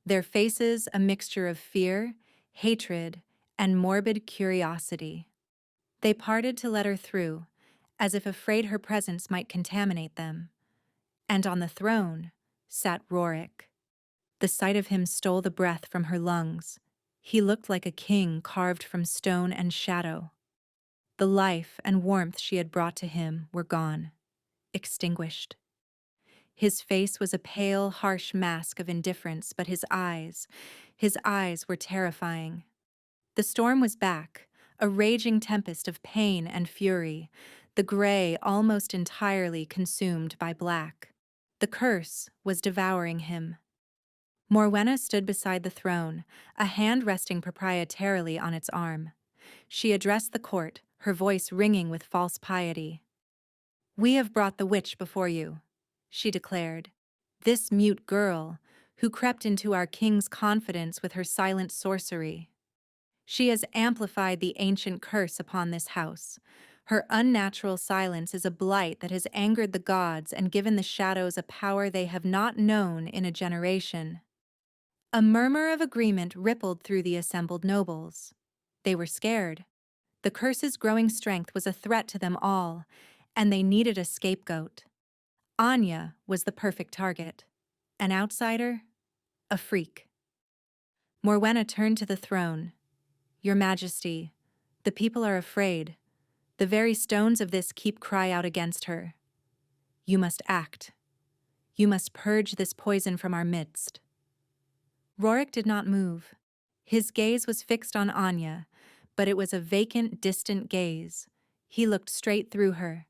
their faces a mixture of fear, hatred, and morbid curiosity. They parted to let her through, as if afraid her presence might contaminate them. And on the throne sat Rorik. The sight of him stole the breath from her lungs. He looked like a king carved from stone and shadow. The life and warmth she had brought to him were gone, extinguished. His face was a pale, harsh mask of indifference, but his eyes were terrifying. The storm was back, a raging tempest of pain and fury, the gray almost entirely consumed by black. The curse was devouring him. Morwenna stood beside the throne, a hand resting proprietarily on its arm. She addressed the court, her voice ringing with false piety. "We have brought the witch before you," she declared. "This mute girl, who crept into our king's confidence with her silent sorcery. She has amplified the ancient curse upon this house. Her unnatural silence is a blight that has angered the gods and given the shadows a power they have not known in a generation." A murmur of agreement rippled through the assembled nobles. They were scared. The curse's growing strength was a threat to them all, and they needed a scapegoat. Anya was the perfect target. An outsider, a freak. Morwenna turned to the throne. "Your Majesty, the people are afraid. The very stones of this keep cry out against her. You must act. You must purge this poison from our midst." Rorik did not move. His gaze was fixed on Anya, but it was a vacant, distant gaze. He looked straight through her,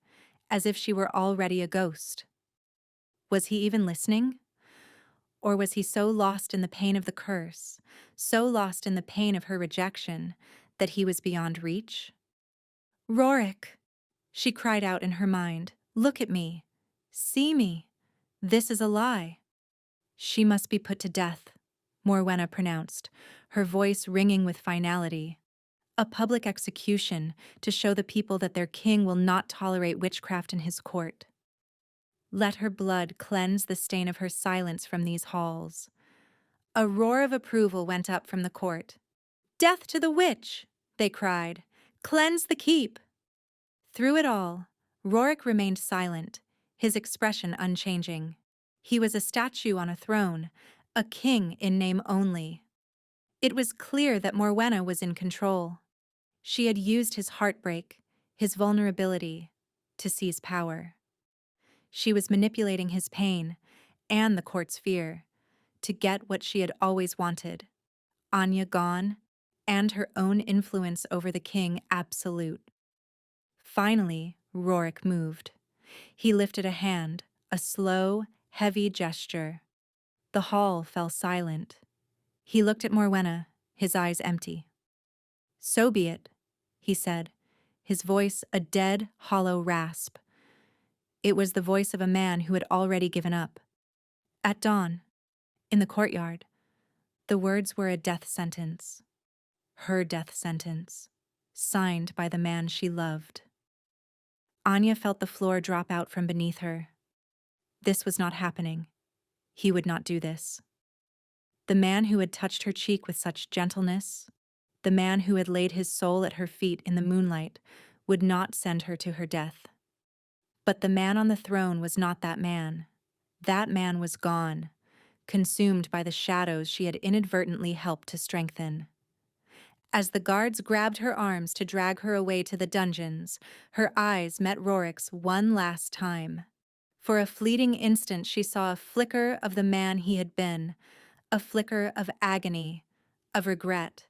as if she were already a ghost. Was he even listening? Or was he so lost in the pain of the curse, so lost in the pain of her rejection, that he was beyond reach? "Rorik!" She cried out in her mind, "Look at me! See me! This is a lie!" "She must be put to death," Morwenna pronounced, her voice ringing with finality. "A public execution to show the people that their king will not tolerate witchcraft in his court. Let her blood cleanse the stain of her silence from these halls." A roar of approval went up from the court. "Death to the witch!" they cried. "Cleanse the keep!" Through it all, Rorik remained silent, his expression unchanging. He was a statue on a throne, a king in name only. It was clear that Morwenna was in control. She had used his heartbreak, his vulnerability, to seize power. She was manipulating his pain and the court's fear to get what she had always wanted: Anya gone, and her own influence over the king absolute. Finally, Rorik moved. He lifted a hand, a slow, heavy gesture. The hall fell silent. He looked at Morwenna, his eyes empty. "So be it," he said, his voice a dead, hollow rasp. It was the voice of a man who had already given up. At dawn, in the courtyard, the words were a death sentence. Her death sentence, signed by the man she loved. Anya felt the floor drop out from beneath her. This was not happening. He would not do this. The man who had touched her cheek with such gentleness, the man who had laid his soul at her feet in the moonlight, would not send her to her death. But the man on the throne was not that man. That man was gone, consumed by the shadows she had inadvertently helped to strengthen. As the guards grabbed her arms to drag her away to the dungeons, her eyes met Rorik's one last time. For a fleeting instant she saw a flicker of the man he had been, a flicker of agony, of regret,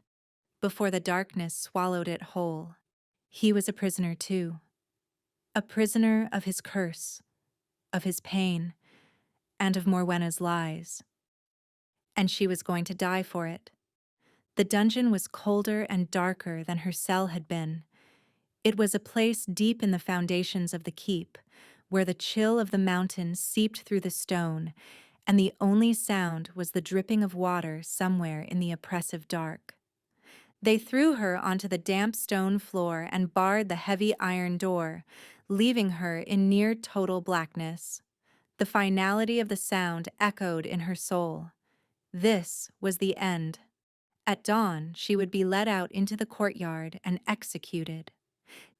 before the darkness swallowed it whole. He was a prisoner too. A prisoner of his curse, of his pain, and of Morwenna's lies. And she was going to die for it. The dungeon was colder and darker than her cell had been. It was a place deep in the foundations of the keep, where the chill of the mountain seeped through the stone, and the only sound was the dripping of water somewhere in the oppressive dark. They threw her onto the damp stone floor and barred the heavy iron door, leaving her in near total blackness. The finality of the sound echoed in her soul. This was the end. At dawn, she would be led out into the courtyard and executed.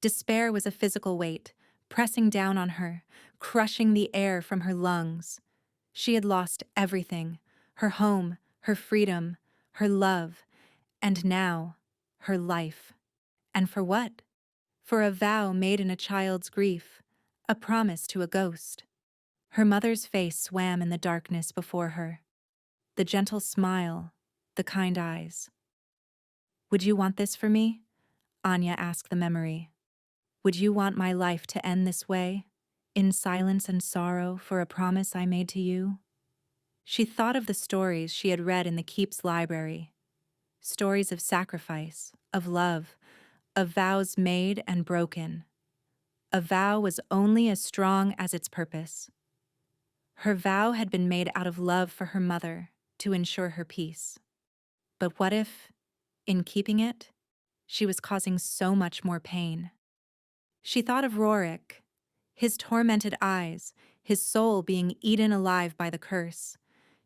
Despair was a physical weight, pressing down on her, crushing the air from her lungs. She had lost everything: her home, her freedom, her love, and now, her life. And for what? For a vow made in a child's grief, a promise to a ghost. Her mother's face swam in the darkness before her. The gentle smile, the kind eyes. "Would you want this for me?" Anya asked the memory. "Would you want my life to end this way, in silence and sorrow for a promise I made to you?" She thought of the stories she had read in the keep's library. Stories of sacrifice, of love, of vows made and broken. A vow was only as strong as its purpose. Her vow had been made out of love for her mother, to ensure her peace. But what if, in keeping it, she was causing so much more pain? She thought of Rorik, his tormented eyes, his soul being eaten alive by the curse.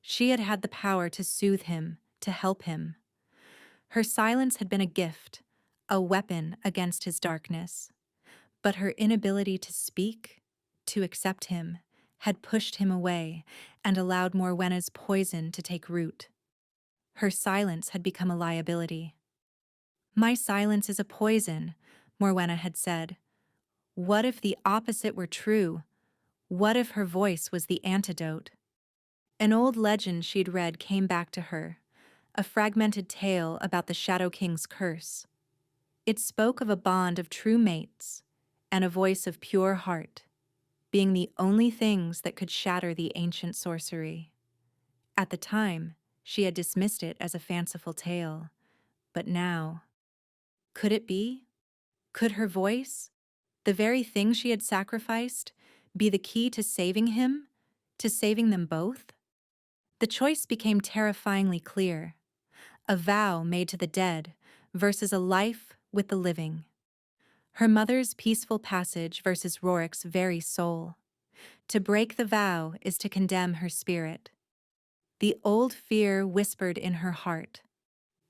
She had had the power to soothe him, to help him. Her silence had been a gift, a weapon against his darkness. But her inability to speak, to accept him, had pushed him away and allowed Morwenna's poison to take root. Her silence had become a liability. "My silence is a poison," Morwenna had said. What if the opposite were true? What if her voice was the antidote? An old legend she'd read came back to her, a fragmented tale about the Shadow King's curse. It spoke of a bond of true mates and a voice of pure heart, being the only things that could shatter the ancient sorcery. At the time, she had dismissed it as a fanciful tale, but now, could it be? Could her voice, The very thing she had sacrificed be the key to saving him, to saving them both? The choice became terrifyingly clear. A vow made to the dead versus a life with the living. Her mother's peaceful passage versus Rorik's very soul. To break the vow is to condemn her spirit. The old fear whispered in her heart,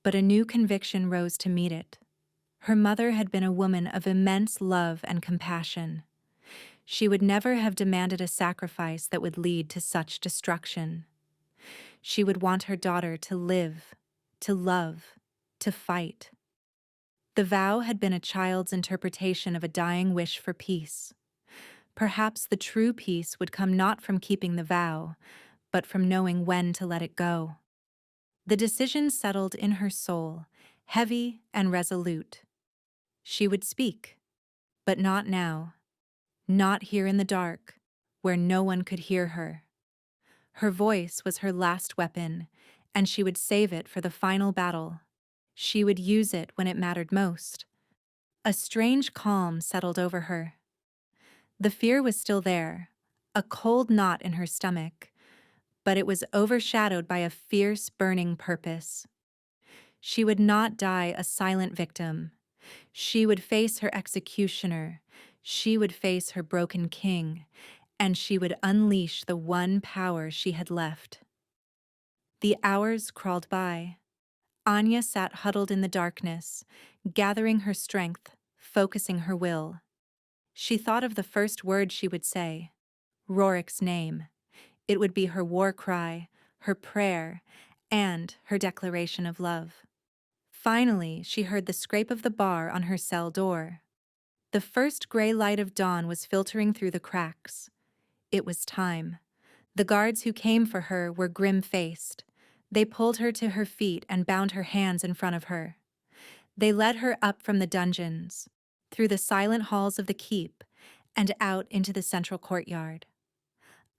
but a new conviction rose to meet it. Her mother had been a woman of immense love and compassion. She would never have demanded a sacrifice that would lead to such destruction. She would want her daughter to live, to love, to fight. The vow had been a child's interpretation of a dying wish for peace. Perhaps the true peace would come not from keeping the vow, but from knowing when to let it go. The decision settled in her soul, heavy and resolute. She would speak, but not now. Not here in the dark, where no one could hear her. Her voice was her last weapon, and she would save it for the final battle. She would use it when it mattered most. A strange calm settled over her. The fear was still there, a cold knot in her stomach, but it was overshadowed by a fierce, burning purpose. She would not die a silent victim. She would face her executioner. She would face her broken king, and she would unleash the one power she had left. The hours crawled by. Anya sat huddled in the darkness, gathering her strength, focusing her will. She thought of the first word she would say, Rorik's name. It would be her war cry, her prayer, and her declaration of love. Finally, she heard the scrape of the bar on her cell door. The first gray light of dawn was filtering through the cracks. It was time. The guards who came for her were grim-faced. They pulled her to her feet and bound her hands in front of her. They led her up from the dungeons, through the silent halls of the keep, and out into the central courtyard.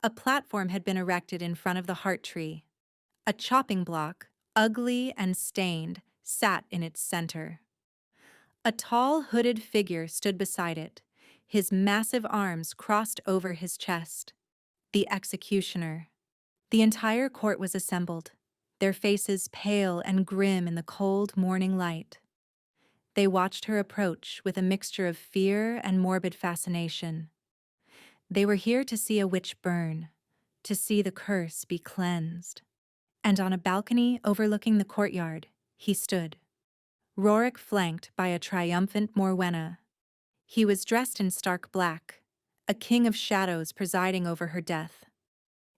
A platform had been erected in front of the heart tree. A chopping block, ugly and stained, sat in its center. A tall, hooded figure stood beside it, his massive arms crossed over his chest. The executioner. The entire court was assembled, their faces pale and grim in the cold morning light. They watched her approach with a mixture of fear and morbid fascination. They were here to see a witch burn, to see the curse be cleansed. And on a balcony overlooking the courtyard, he stood. Rorik flanked by a triumphant Morwenna. He was dressed in stark black, a king of shadows presiding over her death.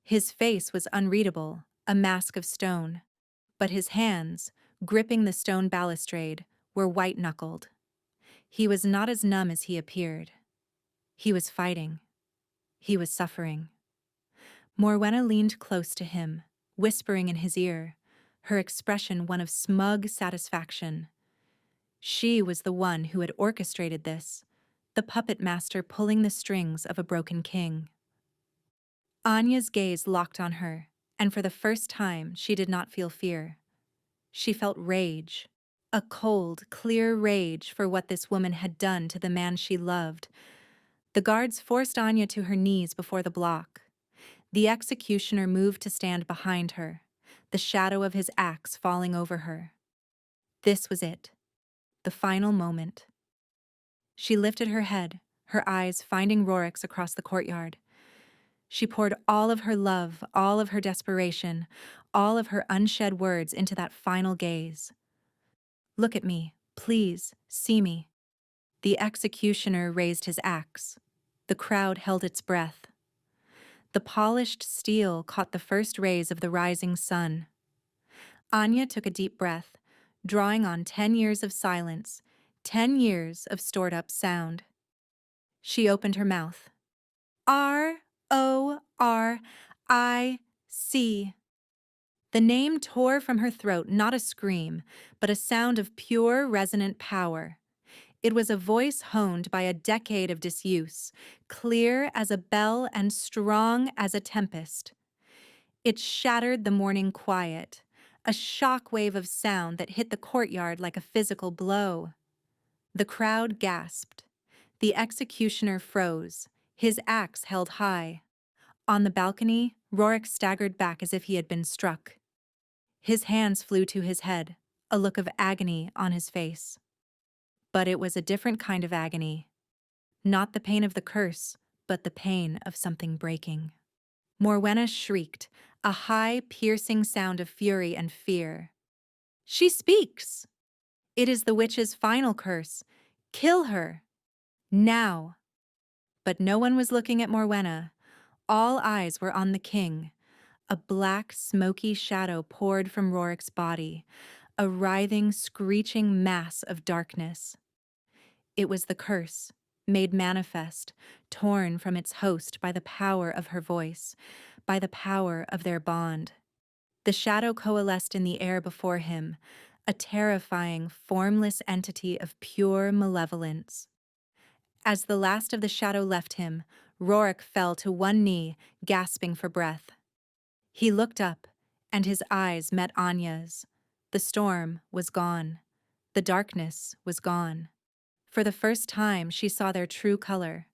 His face was unreadable, a mask of stone, but his hands, gripping the stone balustrade, were white-knuckled. He was not as numb as he appeared. He was fighting. He was suffering. Morwenna leaned close to him, whispering in his ear, her expression one of smug satisfaction. She was the one who had orchestrated this, the puppet master pulling the strings of a broken king. Anya's gaze locked on her, and for the first time she did not feel fear. She felt rage, a cold, clear rage for what this woman had done to the man she loved. The guards forced Anya to her knees before the block. The executioner moved to stand behind her, the shadow of his axe falling over her. This was it, the final moment. She lifted her head, her eyes finding Rorik's across the courtyard. She poured all of her love, all of her desperation, all of her unshed words into that final gaze. Look at me, please, see me. The executioner raised his axe. The crowd held its breath. The polished steel caught the first rays of the rising sun. Anya took a deep breath, drawing on 10 years of silence, 10 years of stored-up sound. She opened her mouth. R-O-R-I-C. The name tore from her throat not a scream, but a sound of pure, resonant power. It was a voice honed by a decade of disuse, clear as a bell and strong as a tempest. It shattered the morning quiet, a shock wave of sound that hit the courtyard like a physical blow. The crowd gasped. The executioner froze, his axe held high. On the balcony, Rorik staggered back as if he had been struck. His hands flew to his head, a look of agony on his face. But it was a different kind of agony. Not the pain of the curse, but the pain of something breaking. Morwenna shrieked, a high, piercing sound of fury and fear. She speaks! It is the witch's final curse. Kill her! Now! But no one was looking at Morwenna. All eyes were on the king. A black, smoky shadow poured from Rorik's body, a writhing, screeching mass of darkness. It was the curse, made manifest, torn from its host by the power of her voice, by the power of their bond. The shadow coalesced in the air before him, a terrifying, formless entity of pure malevolence. As the last of the shadow left him, Rorik fell to one knee, gasping for breath. He looked up, and his eyes met Anya's. The storm was gone. The darkness was gone. For the first time, she saw their true color,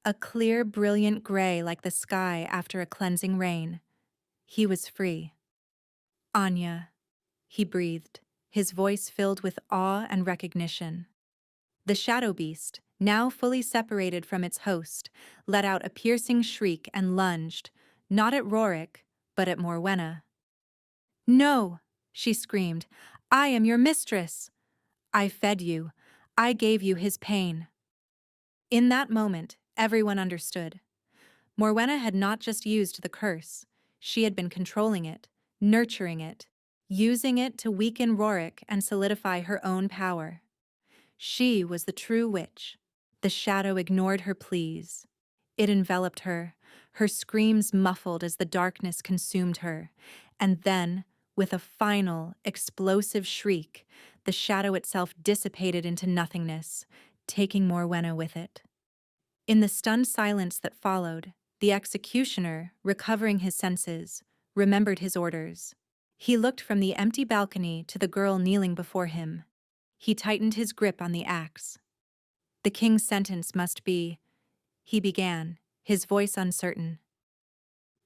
a clear, brilliant gray like the sky after a cleansing rain. He was free. Anya, he breathed, his voice filled with awe and recognition. The shadow beast, now fully separated from its host, let out a piercing shriek and lunged, not at Rorik, but at Morwenna. No, she screamed, I am your mistress. I fed you. I gave you his pain. In that moment, everyone understood. Morwenna had not just used the curse. She had been controlling it, nurturing it, using it to weaken Rorik and solidify her own power. She was the true witch. The shadow ignored her pleas. It enveloped her, her screams muffled as the darkness consumed her, and then, with a final, explosive shriek, the shadow itself dissipated into nothingness, taking Morwenna with it. In the stunned silence that followed, the executioner, recovering his senses, remembered his orders. He looked from the empty balcony to the girl kneeling before him. He tightened his grip on the axe. The king's sentence must be, he began, his voice uncertain.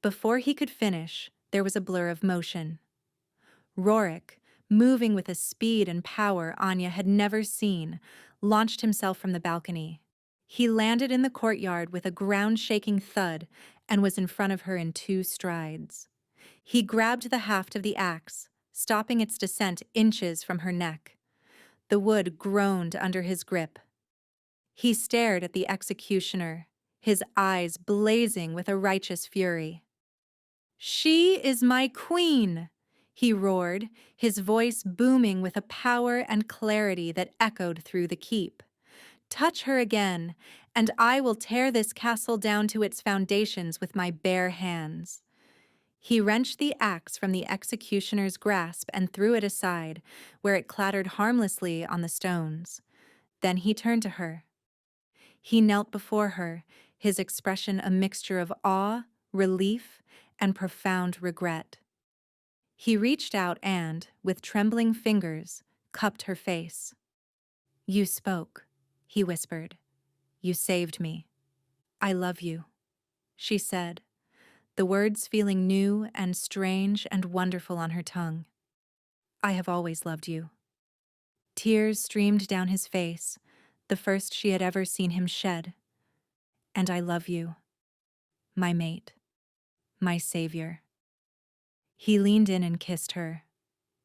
Before he could finish, there was a blur of motion. Rorik, moving with a speed and power Anya had never seen, launched himself from the balcony. He landed in the courtyard with a ground-shaking thud and was in front of her in 2 strides. He grabbed the haft of the axe, stopping its descent inches from her neck. The wood groaned under his grip. He stared at the executioner, his eyes blazing with a righteous fury. She is my queen, he roared, his voice booming with a power and clarity that echoed through the keep. Touch her again, and I will tear this castle down to its foundations with my bare hands. He wrenched the axe from the executioner's grasp and threw it aside, where it clattered harmlessly on the stones. Then he turned to her. He knelt before her, his expression a mixture of awe, relief, and profound regret. He reached out and, with trembling fingers, cupped her face. You spoke, he whispered. You saved me. I love you, she said, the words feeling new and strange and wonderful on her tongue. I have always loved you. Tears streamed down his face, the first she had ever seen him shed. And I love you, my mate, my savior. He leaned in and kissed her.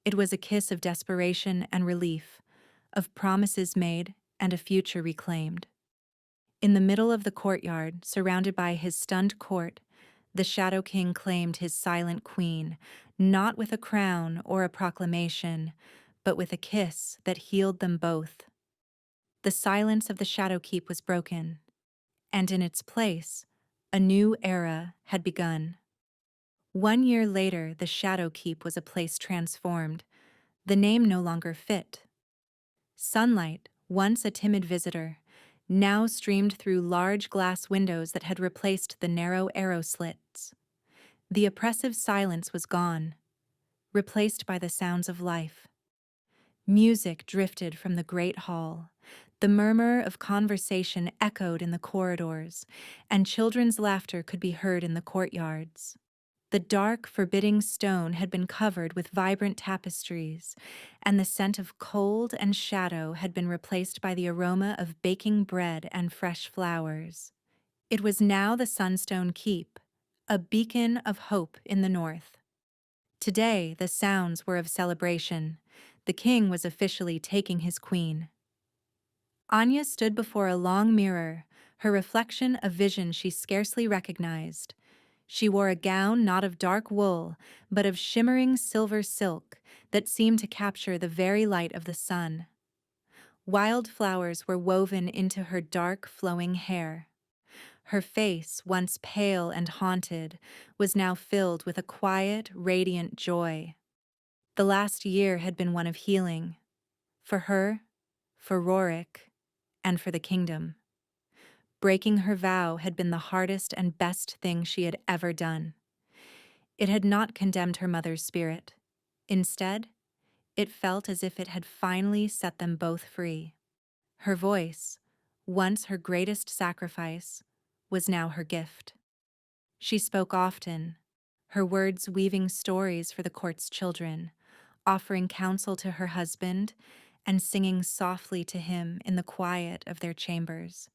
It was a kiss of desperation and relief, of promises made and a future reclaimed. In the middle of the courtyard, surrounded by his stunned court, the Shadow King claimed his silent queen, not with a crown or a proclamation, but with a kiss that healed them both. The silence of the Shadowkeep was broken, and in its place, a new era had begun. 1 year later, the Shadowkeep was a place transformed. The name no longer fit. Sunlight, once a timid visitor, now streamed through large glass windows that had replaced the narrow arrow slits. The oppressive silence was gone, replaced by the sounds of life. Music drifted from the great hall. The murmur of conversation echoed in the corridors, and children's laughter could be heard in the courtyards. The dark, forbidding stone had been covered with vibrant tapestries, and the scent of cold and shadow had been replaced by the aroma of baking bread and fresh flowers. It was now the Sunstone Keep, a beacon of hope in the north. Today, the sounds were of celebration. The king was officially taking his queen. Anya stood before a long mirror, her reflection a vision she scarcely recognized. She wore a gown not of dark wool, but of shimmering silver silk that seemed to capture the very light of the sun. Wild flowers were woven into her dark, flowing hair. Her face, once pale and haunted, was now filled with a quiet, radiant joy. The last year had been one of healing. For her, for Rorik, and for the kingdom. Breaking her vow had been the hardest and best thing she had ever done. It had not condemned her mother's spirit. Instead, it felt as if it had finally set them both free. Her voice, once her greatest sacrifice, was now her gift. She spoke often, her words weaving stories for the court's children, offering counsel to her husband, and singing softly to him in the quiet of their chambers.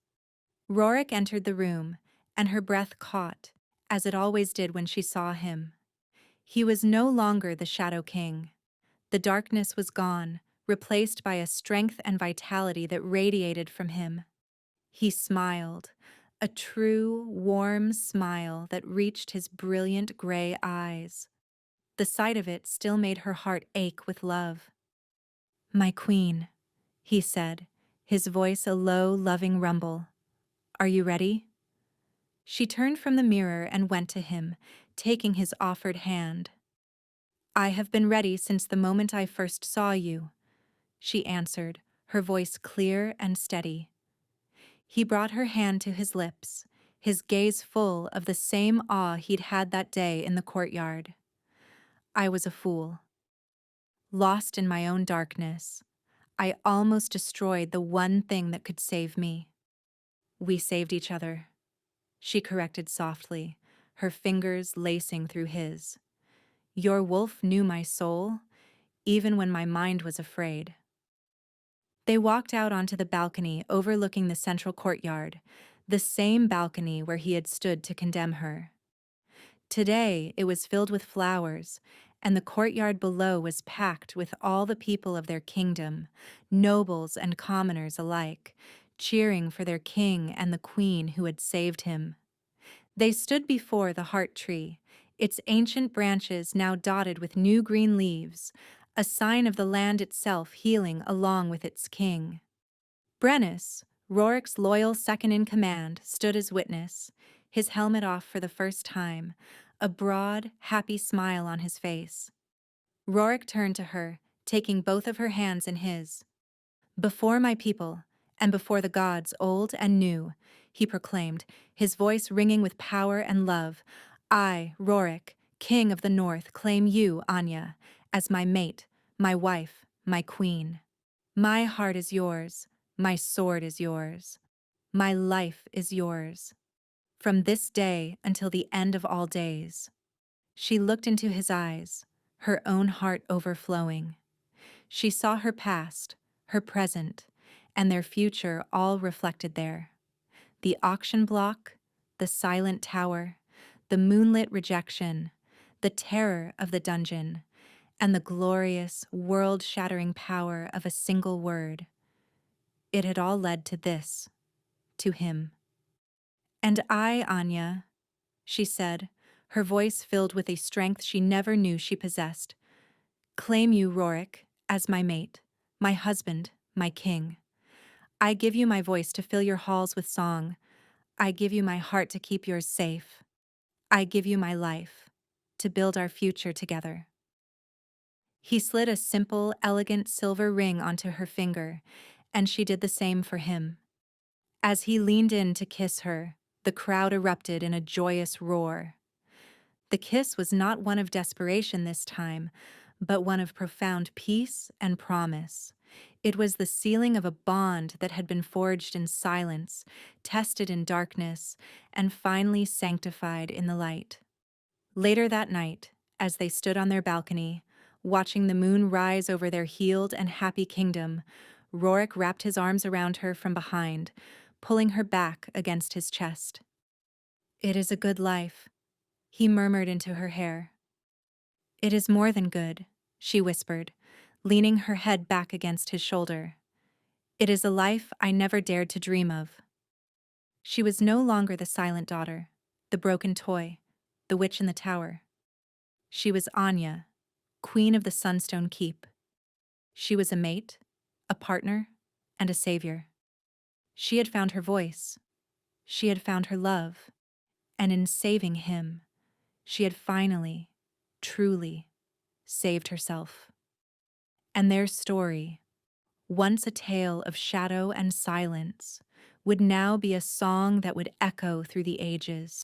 Rorik entered the room, and her breath caught, as it always did when she saw him. He was no longer the Shadow King. The darkness was gone, replaced by a strength and vitality that radiated from him. He smiled, a true, warm smile that reached his brilliant gray eyes. The sight of it still made her heart ache with love. "My queen," he said, his voice a low, loving rumble. "Are you ready?" She turned from the mirror and went to him, taking his offered hand. "I have been ready since the moment I first saw you," she answered, her voice clear and steady. He brought her hand to his lips, his gaze full of the same awe he'd had that day in the courtyard. "I was a fool. Lost in my own darkness, I almost destroyed the one thing that could save me." "We saved each other," she corrected softly, her fingers lacing through his. "Your wolf knew my soul, even when my mind was afraid." They walked out onto the balcony overlooking the central courtyard, the same balcony where he had stood to condemn her. Today it was filled with flowers, and the courtyard below was packed with all the people of their kingdom, nobles and commoners alike, cheering for their king and the queen who had saved him. They stood before the heart tree, its ancient branches now dotted with new green leaves, a sign of the land itself healing along with its king. Brennus, Rorik's loyal second-in-command, stood as witness, his helmet off for the first time, a broad, happy smile on his face. Rorik turned to her, taking both of her hands in his. "Before my people, and before the gods old and new," he proclaimed, his voice ringing with power and love, "I, Rorik, King of the North, claim you, Anya, as my mate, my wife, my queen. My heart is yours, my sword is yours, my life is yours. From this day until the end of all days." She looked into his eyes, her own heart overflowing. She saw her past, her present, and their future all reflected there. The auction block, the silent tower, the moonlit rejection, the terror of the dungeon, and the glorious, world-shattering power of a single word. It had all led to this, to him. "And I, Anya," she said, her voice filled with a strength she never knew she possessed, "claim you, Rorik, as my mate, my husband, my king. I give you my voice to fill your halls with song. I give you my heart to keep yours safe. I give you my life, to build our future together." He slid a simple, elegant silver ring onto her finger, and she did the same for him. As he leaned in to kiss her, the crowd erupted in a joyous roar. The kiss was not one of desperation this time, but one of profound peace and promise. It was the sealing of a bond that had been forged in silence, tested in darkness, and finally sanctified in the light. Later that night, as they stood on their balcony, watching the moon rise over their healed and happy kingdom, Rorik wrapped his arms around her from behind, pulling her back against his chest. "It is a good life," he murmured into her hair. "It is more than good," she whispered, leaning her head back against his shoulder. "It is a life I never dared to dream of." She was no longer the silent daughter, the broken toy, the witch in the tower. She was Anya, queen of the Sunstone Keep. She was a mate, a partner, and a savior. She had found her voice. She had found her love. And in saving him, she had finally, truly, saved herself. And their story, once a tale of shadow and silence, would now be a song that would echo through the ages.